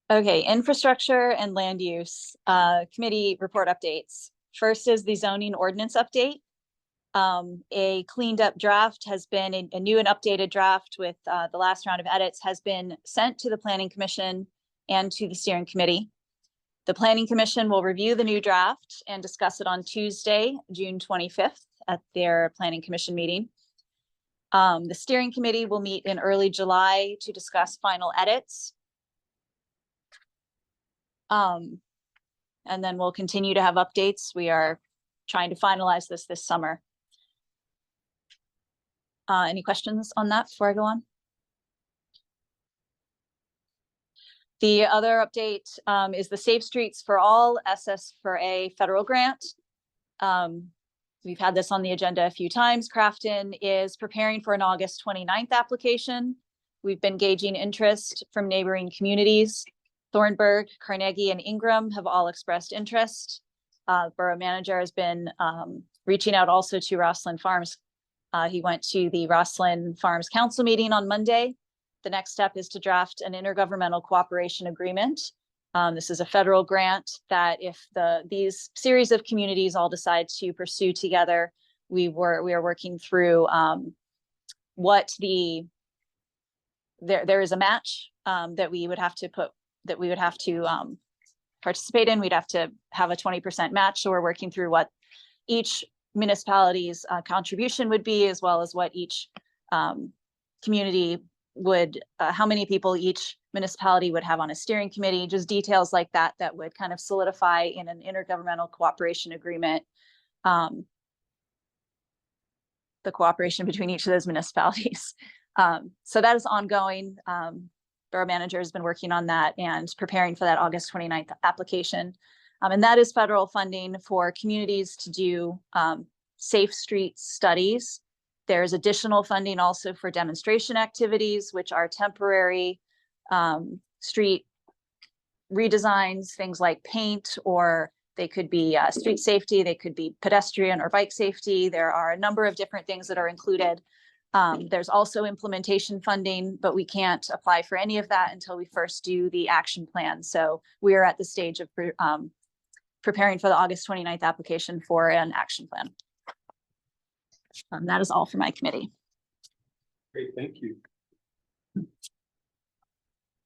Okay, infrastructure and land use, committee report updates. First is the zoning ordinance update. A cleaned up draft has been, a new and updated draft with the last round of edits has been sent to the planning commission and to the steering committee. The planning commission will review the new draft and discuss it on Tuesday, June 25th at their planning commission meeting. The steering committee will meet in early July to discuss final edits. And then we'll continue to have updates. We are trying to finalize this summer. Any questions on that before I go on? The other update is the Safe Streets for All SS4A federal grant. We've had this on the agenda a few times. Crafton is preparing for an August 29th application. We've been gauging interest from neighboring communities. Thornburg, Carnegie, and Ingram have all expressed interest. Borough manager has been reaching out also to Roslyn Farms. He went to the Roslyn Farms Council meeting on Monday. The next step is to draft an intergovernmental cooperation agreement. This is a federal grant that if these series of communities all decide to pursue together, we are working through what there is a match that we would have to participate in. We'd have to have a 20% match. So we're working through what each municipality's contribution would be, as well as what each community would, how many people each municipality would have on a steering committee, just details like that would kind of solidify in an intergovernmental cooperation agreement the cooperation between each of those municipalities. So that is ongoing. Borough manager has been working on that and preparing for that August 29th application. And that is federal funding for communities to do safe street studies. There's additional funding also for demonstration activities, which are temporary street redesigns, things like paint, or they could be street safety, they could be pedestrian or bike safety. There are a number of different things that are included. There's also implementation funding, but we can't apply for any of that until we first do the action plan. So we are at the stage of preparing for the August 29th application for an action plan. That is all for my committee. Great, thank you.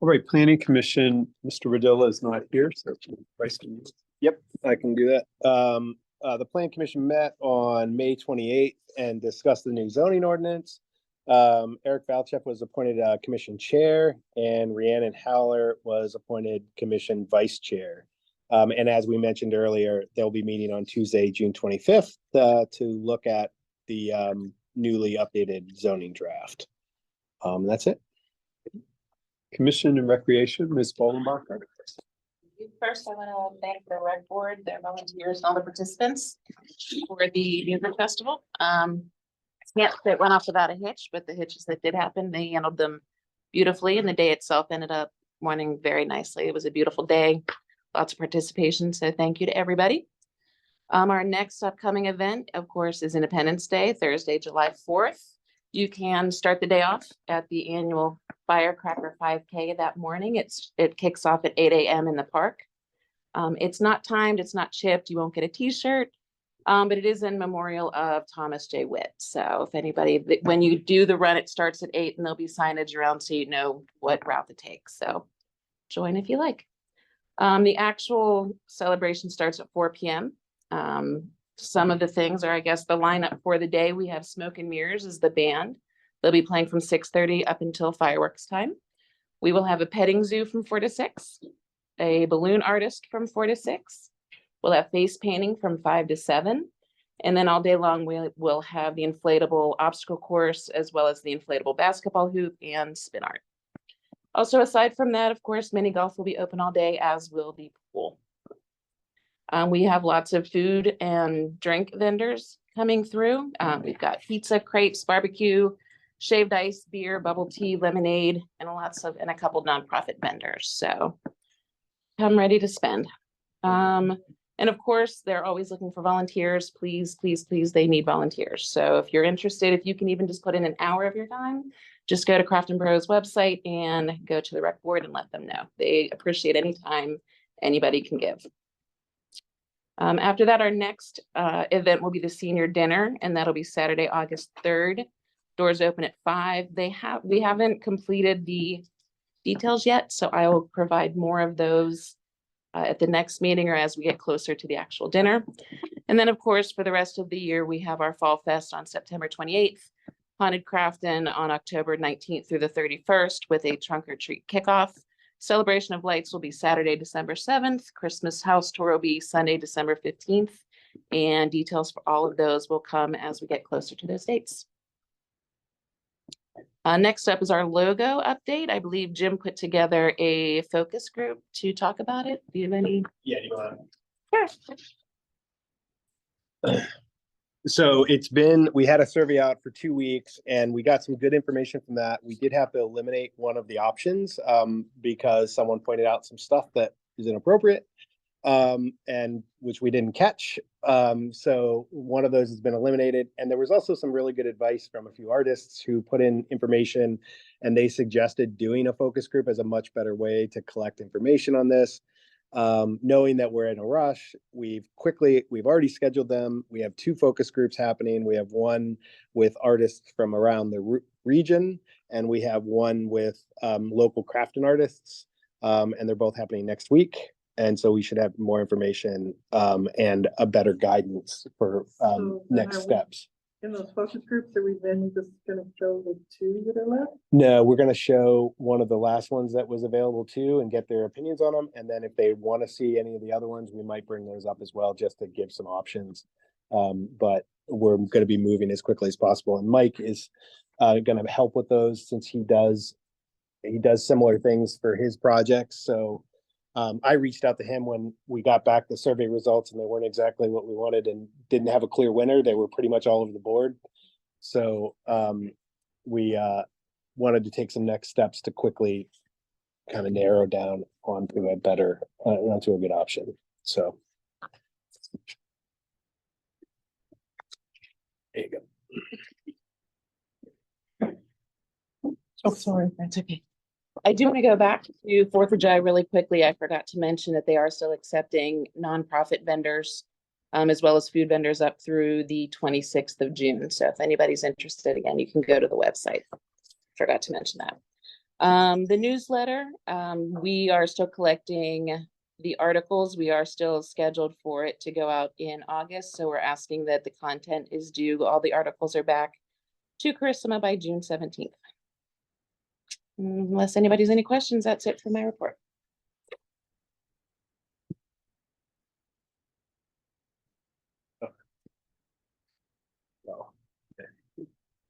All right, planning commission, Mr. Radilla is not here, so Bryce can use. Yep, I can do that. The plan commission met on May 28th and discussed the new zoning ordinance. Eric Valchef was appointed commission chair and Rhiannon Howler was appointed commission vice chair. And as we mentioned earlier, they'll be meeting on Tuesday, June 25th, to look at the newly updated zoning draft. That's it. Commission and Recreation, Ms. Bollenbacher. First, I want to thank the rec board, their volunteers, and all the participants for the music festival. Can't say it went off without a hitch, but the hitches that did happen, they handled them beautifully, and the day itself ended up running very nicely. It was a beautiful day, lots of participation, so thank you to everybody. Our next upcoming event, of course, is Independence Day, Thursday, July 4th. You can start the day off at the annual Firecracker 5K that morning. It kicks off at 8 a.m. in the park. It's not timed, it's not chipped, you won't get a t-shirt, but it is in memorial of Thomas J. Witt. So if anybody, when you do the run, it starts at 8 and there'll be signage around so you know what route to take. So join if you like. The actual celebration starts at 4 p.m. Some of the things are, I guess, the lineup for the day. We have Smoke and Mirrors as the band. They'll be playing from 6:30 up until fireworks time. We will have a petting zoo from 4 to 6, a balloon artist from 4 to 6. We'll have face painting from 5 to 7. And then all day long, we'll have the inflatable obstacle course, as well as the inflatable basketball hoop and spin art. Also, aside from that, of course, mini golf will be open all day, as will the pool. We have lots of food and drink vendors coming through. We've got pizza, crepes, barbecue, shaved ice, beer, bubble tea, lemonade, and a couple nonprofit vendors. So come ready to spend. And of course, they're always looking for volunteers. Please, please, please, they need volunteers. So if you're interested, if you can even just put in an hour of your time, just go to Crafton Borough's website and go to the rec board and let them know. They appreciate any time anybody can give. After that, our next event will be the senior dinner, and that'll be Saturday, August 3rd. Doors open at 5. We haven't completed the details yet, so I will provide more of those at the next meeting or as we get closer to the actual dinner. And then, of course, for the rest of the year, we have our Fall Fest on September 28th, Haunted Crafton on October 19th through the 31st with a trunk or treat kickoff. Celebration of Lights will be Saturday, December 7th. Christmas House Tour will be Sunday, December 15th. And details for all of those will come as we get closer to those dates. Next up is our logo update. I believe Jim put together a focus group to talk about it. Do you have any? Yeah, you want Sure. So we had a survey out for 2 weeks and we got some good information from that. We did have to eliminate one of the options because someone pointed out some stuff that is inappropriate and which we didn't catch. So one of those has been eliminated. And there was also some really good advice from a few artists who put in information and they suggested doing a focus group as a much better way to collect information on this. Knowing that we're in a rush, we've already scheduled them. We have 2 focus groups happening. We have one with artists from around the region, and we have one with local Crafton artists, and they're both happening next week. And so we should have more information and a better guidance for next steps. In those focus groups, are we then just gonna show the 2 that are left? No, we're going to show one of the last ones that was available too and get their opinions on them. And then if they want to see any of the other ones, we might bring those up as well, just to give some options. But we're going to be moving as quickly as possible. And Mike is going to help with those since he does similar things for his projects. So I reached out to him when we got back the survey results and they weren't exactly what we wanted and didn't have a clear winner. They were pretty much all over the board. So we wanted to take some next steps to quickly kind of narrow down onto a good option. So there you go. Oh, sorry, that's okay. I do want to go back to 4th of July really quickly. I forgot to mention that they are still accepting nonprofit vendors as well as food vendors up through the 26th of June. So if anybody's interested, again, you can go to the website. Forgot to mention that. The newsletter, we are still collecting the articles. We are still scheduled for it to go out in August. So we're asking that the content is due. All the articles are back to Carissima by June 17th. Unless anybody has any questions, that's it for my report.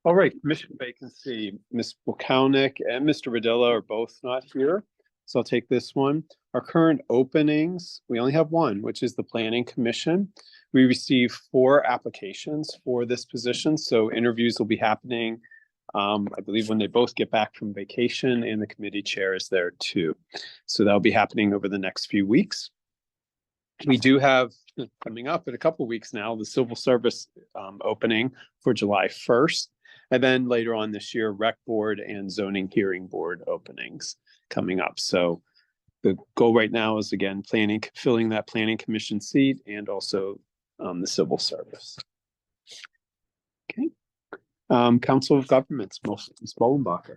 All right, commission vacancy, Ms. Bukownik and Mr. Radilla are both not here. So I'll take this one. Our current openings, we only have one, which is the planning commission. We received 4 applications for this position, so interviews will be happening. I believe when they both get back from vacation, and the committee chair is there too. So that'll be happening over the next few weeks. We do have coming up in a couple weeks now, the civil service opening for July 1st. And then later on this year, rec board and zoning hearing board openings coming up. So the goal right now is again, filling that planning commission seat and also the civil service. Okay. Council of Governments, Ms. Bollenbacher.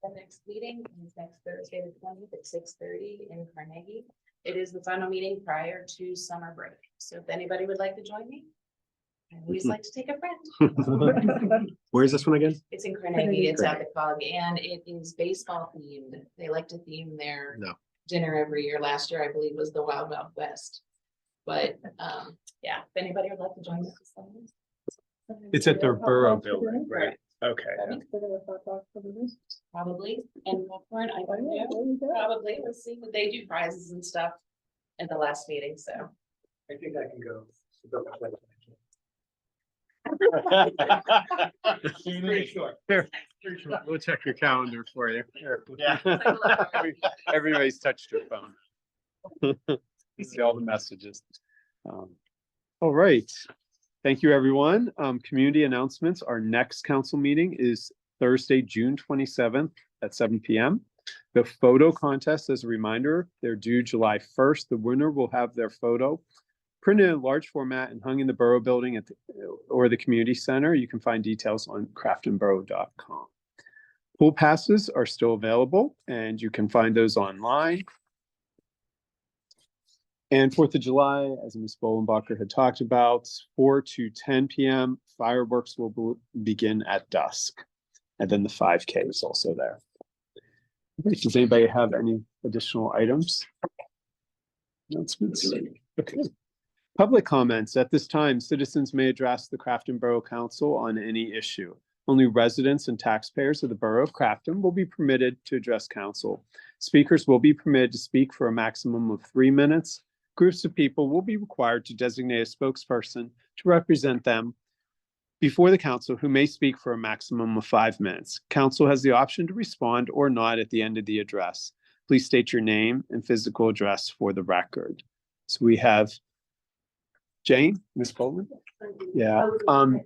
The next meeting is next Thursday, the 20th at 6:30 in Carnegie. It is the final meeting prior to summer break. So if anybody would like to join me, I always like to take a friend. Where is this one again? It's in Carnegie, it's at the COG, and it is baseball themed. They like to theme their dinner every year. Last year, I believe, was the Wild Wild West. But yeah, if anybody would like to join us. It's at their Borough building, right? Okay. Probably, and popcorn, I don't know, probably, let's see, but they do prizes and stuff at the last meeting, so. I think I can go. We'll check your calendar for you. Yeah. Everybody's touched your phone. You see all the messages. All right. Thank you, everyone. Community announcements. Our next council meeting is Thursday, June 27th at 7 p.m. The photo contest, as a reminder, they're due July 1st. The winner will have their photo printed in large format and hung in the Borough building or the community center. You can find details on craftonborough.com. Pool passes are still available and you can find those online. And 4th of July, as Ms. Bollenbacher had talked about, 4 to 10 p.m. Fireworks will begin at dusk. And then the 5K is also there. Okay, does anybody have any additional items? Announcements? Okay. Public comments. At this time, citizens may address the Crafton Borough Council on any issue. Only residents and taxpayers of the Borough of Crafton will be permitted to address council. Speakers will be permitted to speak for a maximum of 3 minutes. Groups of people will be required to designate a spokesperson to represent them before the council, who may speak for a maximum of 5 minutes. Council has the option to respond or not at the end of the address. Please state your name and physical address for the record. So we have Jane, Ms. Bowman. Yeah. My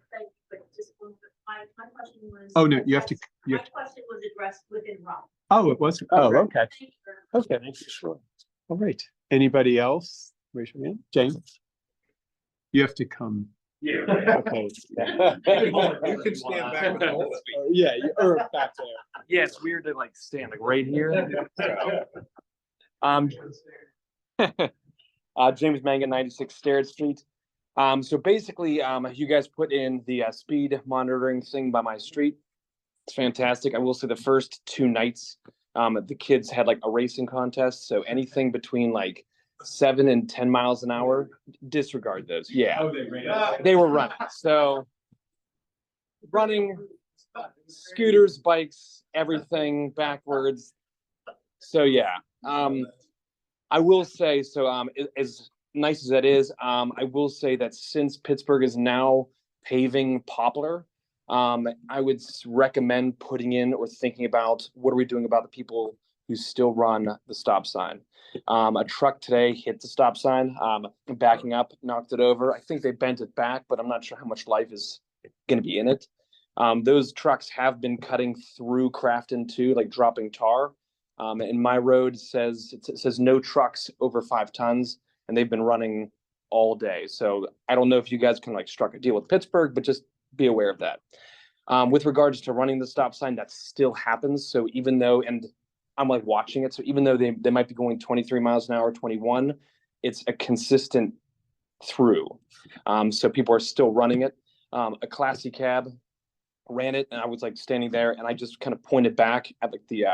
question was. Oh, no, you have to. My question was addressed within Rob. Oh, it was. Oh, okay. Thank you very Okay, thank you. Sure. All right. Anybody else? Raise your hand. Jane? You have to come. Yeah. Okay. You can stand back and hold it. Yeah, or back there. Yeah, it's weird to like stand like right here. James Mangan, 96 Starrett Street. So basically, you guys put in the speed monitoring thing by my street. It's fantastic. I will say the first 2 nights, the kids had like a racing contest. So anything between like 7 and 10 miles an hour, disregard those. Yeah, they were running. So running, scooters, bikes, everything backwards. So yeah, I will say, so as nice as that is, I will say that since Pittsburgh is now paving Poplar, I would recommend putting in or thinking about what are we doing about the people who still run the stop sign. A truck today hit the stop sign, backing up, knocked it over. I think they bent it back, but I'm not sure how much life is going to be in it. Those trucks have been cutting through Crafton too, like dropping tar. And my road says no trucks over 5 tons, and they've been running all day. So I don't know if you guys can like struck a deal with Pittsburgh, but just be aware of that. With regards to running the stop sign, that still happens. So even though, and I'm like watching it, so even though they might be going 23 miles an hour, 21, it's a consistent through. So people are still running it. A classy cab ran it, and I was like standing there, and I just kind of pointed back at like the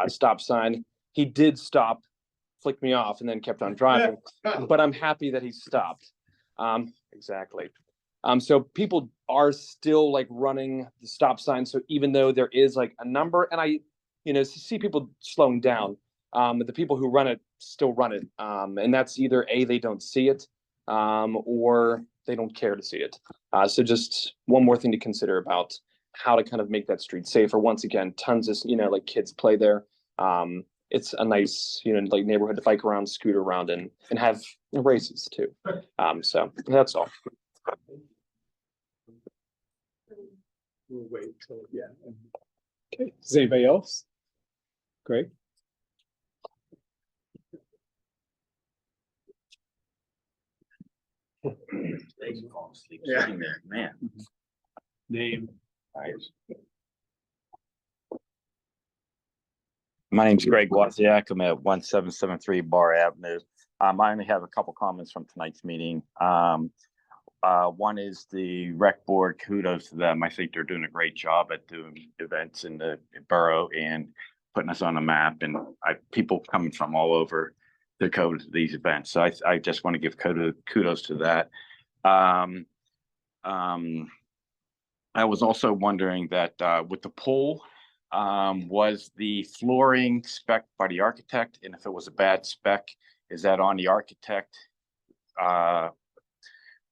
stop sign. He did stop, flicked me off, and then kept on driving. But I'm happy that he stopped. Exactly. So people are still like running the stop sign. So even though there is like a number, and I, see people slowing down, but the people who run it still run it. And that's either A, they don't see it, or they don't care to see it. So just one more thing to consider about how to kind of make that street safer. Once again, tons of, like kids play there. It's a nice, like neighborhood to bike around, scooter around and have races too. So that's all. We'll wait till, yeah. Okay, does anybody else? Great. Yeah, man. Name. My name's Greg Wozniak. I'm at 1773 Borough Avenue. I only have a couple comments from tonight's meeting. One is the rec board, kudos to them. I think they're doing a great job at doing events in the borough and putting us on a map, and people coming from all over to go to these events. So I just want to give kudos to that. I was also wondering that with the pool, was the flooring spec by the architect? And if it was a bad spec, is that on the architect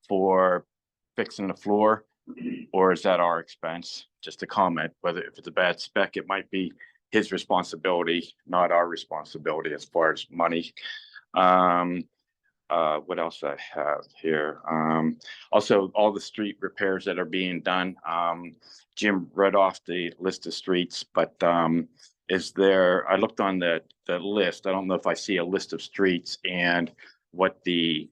for fixing the floor, or is that our expense? Just a comment, whether if it's a bad spec, it might be his responsibility, not our responsibility as far as money. What else I have here? Also, all the street repairs that are being done. Jim read off the list of streets, but is there, I looked on the list. I don't know if I see a list of streets and what a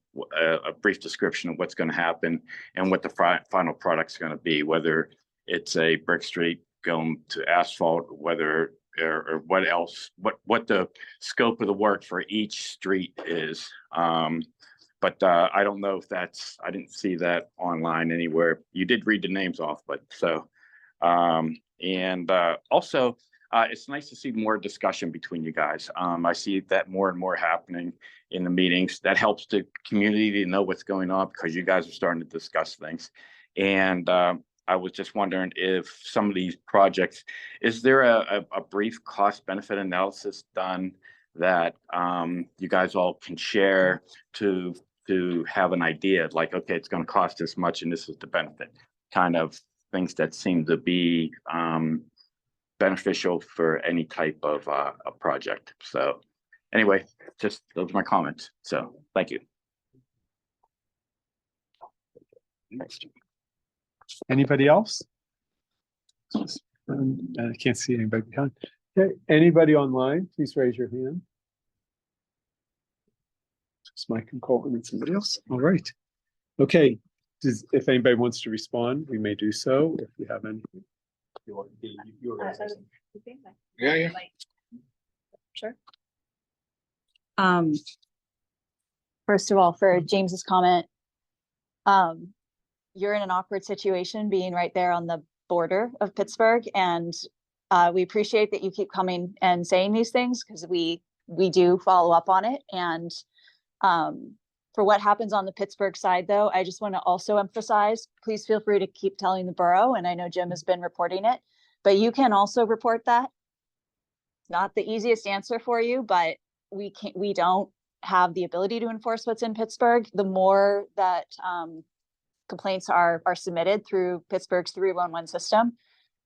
brief description of what's going to happen and what the final product's going to be, whether it's a brick street going to asphalt, whether or what else, what the scope of the work for each street is. But I don't know if I didn't see that online anywhere. You did read the names off, but so, also, it's nice to see more discussion between you guys. I see that more and more happening in the meetings. That helps the community to know what's going on because you guys are starting to discuss things. And I was just wondering if some of these projects, is there a brief cost benefit analysis done that you guys all can share to have an idea like, okay, it's going to cost this much and this is the benefit, kind of things that seem to be beneficial for any type of a project. So anyway, just those are my comments. So thank you. Next. Anybody else? I can't see anybody behind. Okay, anybody online, please raise your hand. It's Mike and Colton and somebody else. All right. Okay. If anybody wants to respond, we may do so. If you have any. Yeah. Sure. First of all, for James's comment, you're in an awkward situation being right there on the border of Pittsburgh, and we appreciate that you keep coming and saying these things because we do follow up on it. And for what happens on the Pittsburgh side, though, I just want to also emphasize, please feel free to keep telling the borough, and I know Jim has been reporting it, but you can also report that. Not the easiest answer for you, but we don't have the ability to enforce what's in Pittsburgh. The more that complaints are submitted through Pittsburgh's 311 system,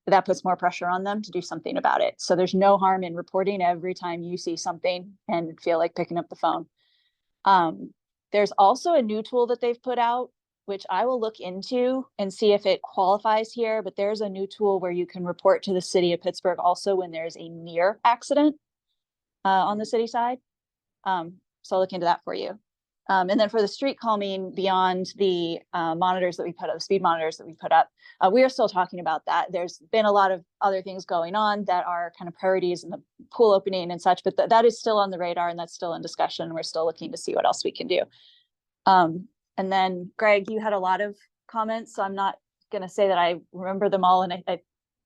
that puts more pressure on them to do something about it. So there's no harm in reporting every time you see something and feel like picking up the phone. There's also a new tool that they've put out, which I will look into and see if it qualifies here, but there's a new tool where you can report to the city of Pittsburgh also when there's a near accident on the city side. So I'll look into that for you. And then for the street calming beyond the monitors that we put up, speed monitors that we put up, we are still talking about that. There's been a lot of other things going on that are kind of priorities in the pool opening and such, but that is still on the radar and that's still in discussion. We're still looking to see what else we can do. And then Greg, you had a lot of comments, so I'm not going to say that I remember them all, and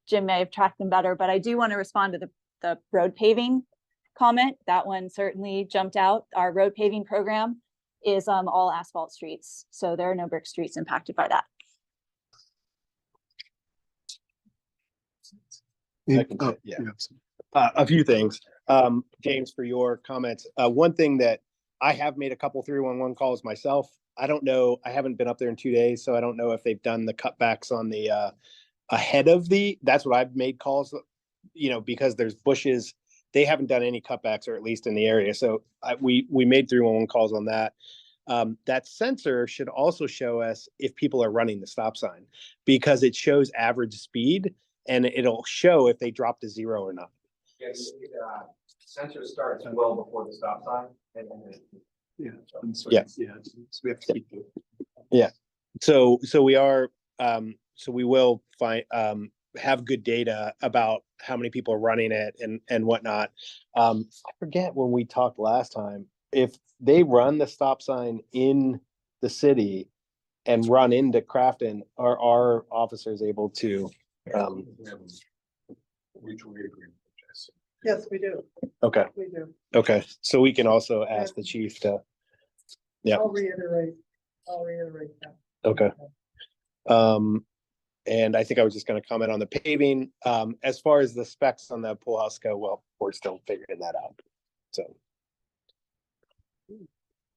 Jim may have tracked them better, but I do want to respond to the road paving comment. That one certainly jumped out. Our road paving program is all asphalt streets, so there are no brick streets impacted by that. I can say, yeah. A few things. James, for your comments. One thing that I have made a couple 311 calls myself. I don't know, I haven't been up there in 2 days, so I don't know if they've done the cutbacks on the ahead of that's what I've made calls, because there's bushes. They haven't done any cutbacks, or at least in the area. So we made 311 calls on that. That sensor should also show us if people are running the stop sign, because it shows average speed and it'll show if they drop to 0 or not. Yes, sensor starts well before the stop sign. Yeah. Yeah. Yeah. So we have to keep it. So we are, so we will have good data about how many people are running it and whatnot. I forget when we talked last time, if they run the stop sign in the city and run into Crafton, are our officers able to, Mutually agreement. Yes, we do. okay, We do. okay. So we can also ask the chief to, yeah. I'll reiterate that. Okay. And I think I was just gonna comment on the paving. As far as the specs on the pool house go, well, we're still figuring that out. So.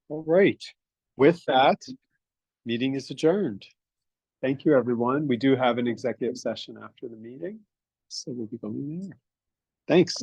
All right. With that, meeting is adjourned. Thank you, everyone. We do have an executive session after the meeting, so we'll be going there. Thanks.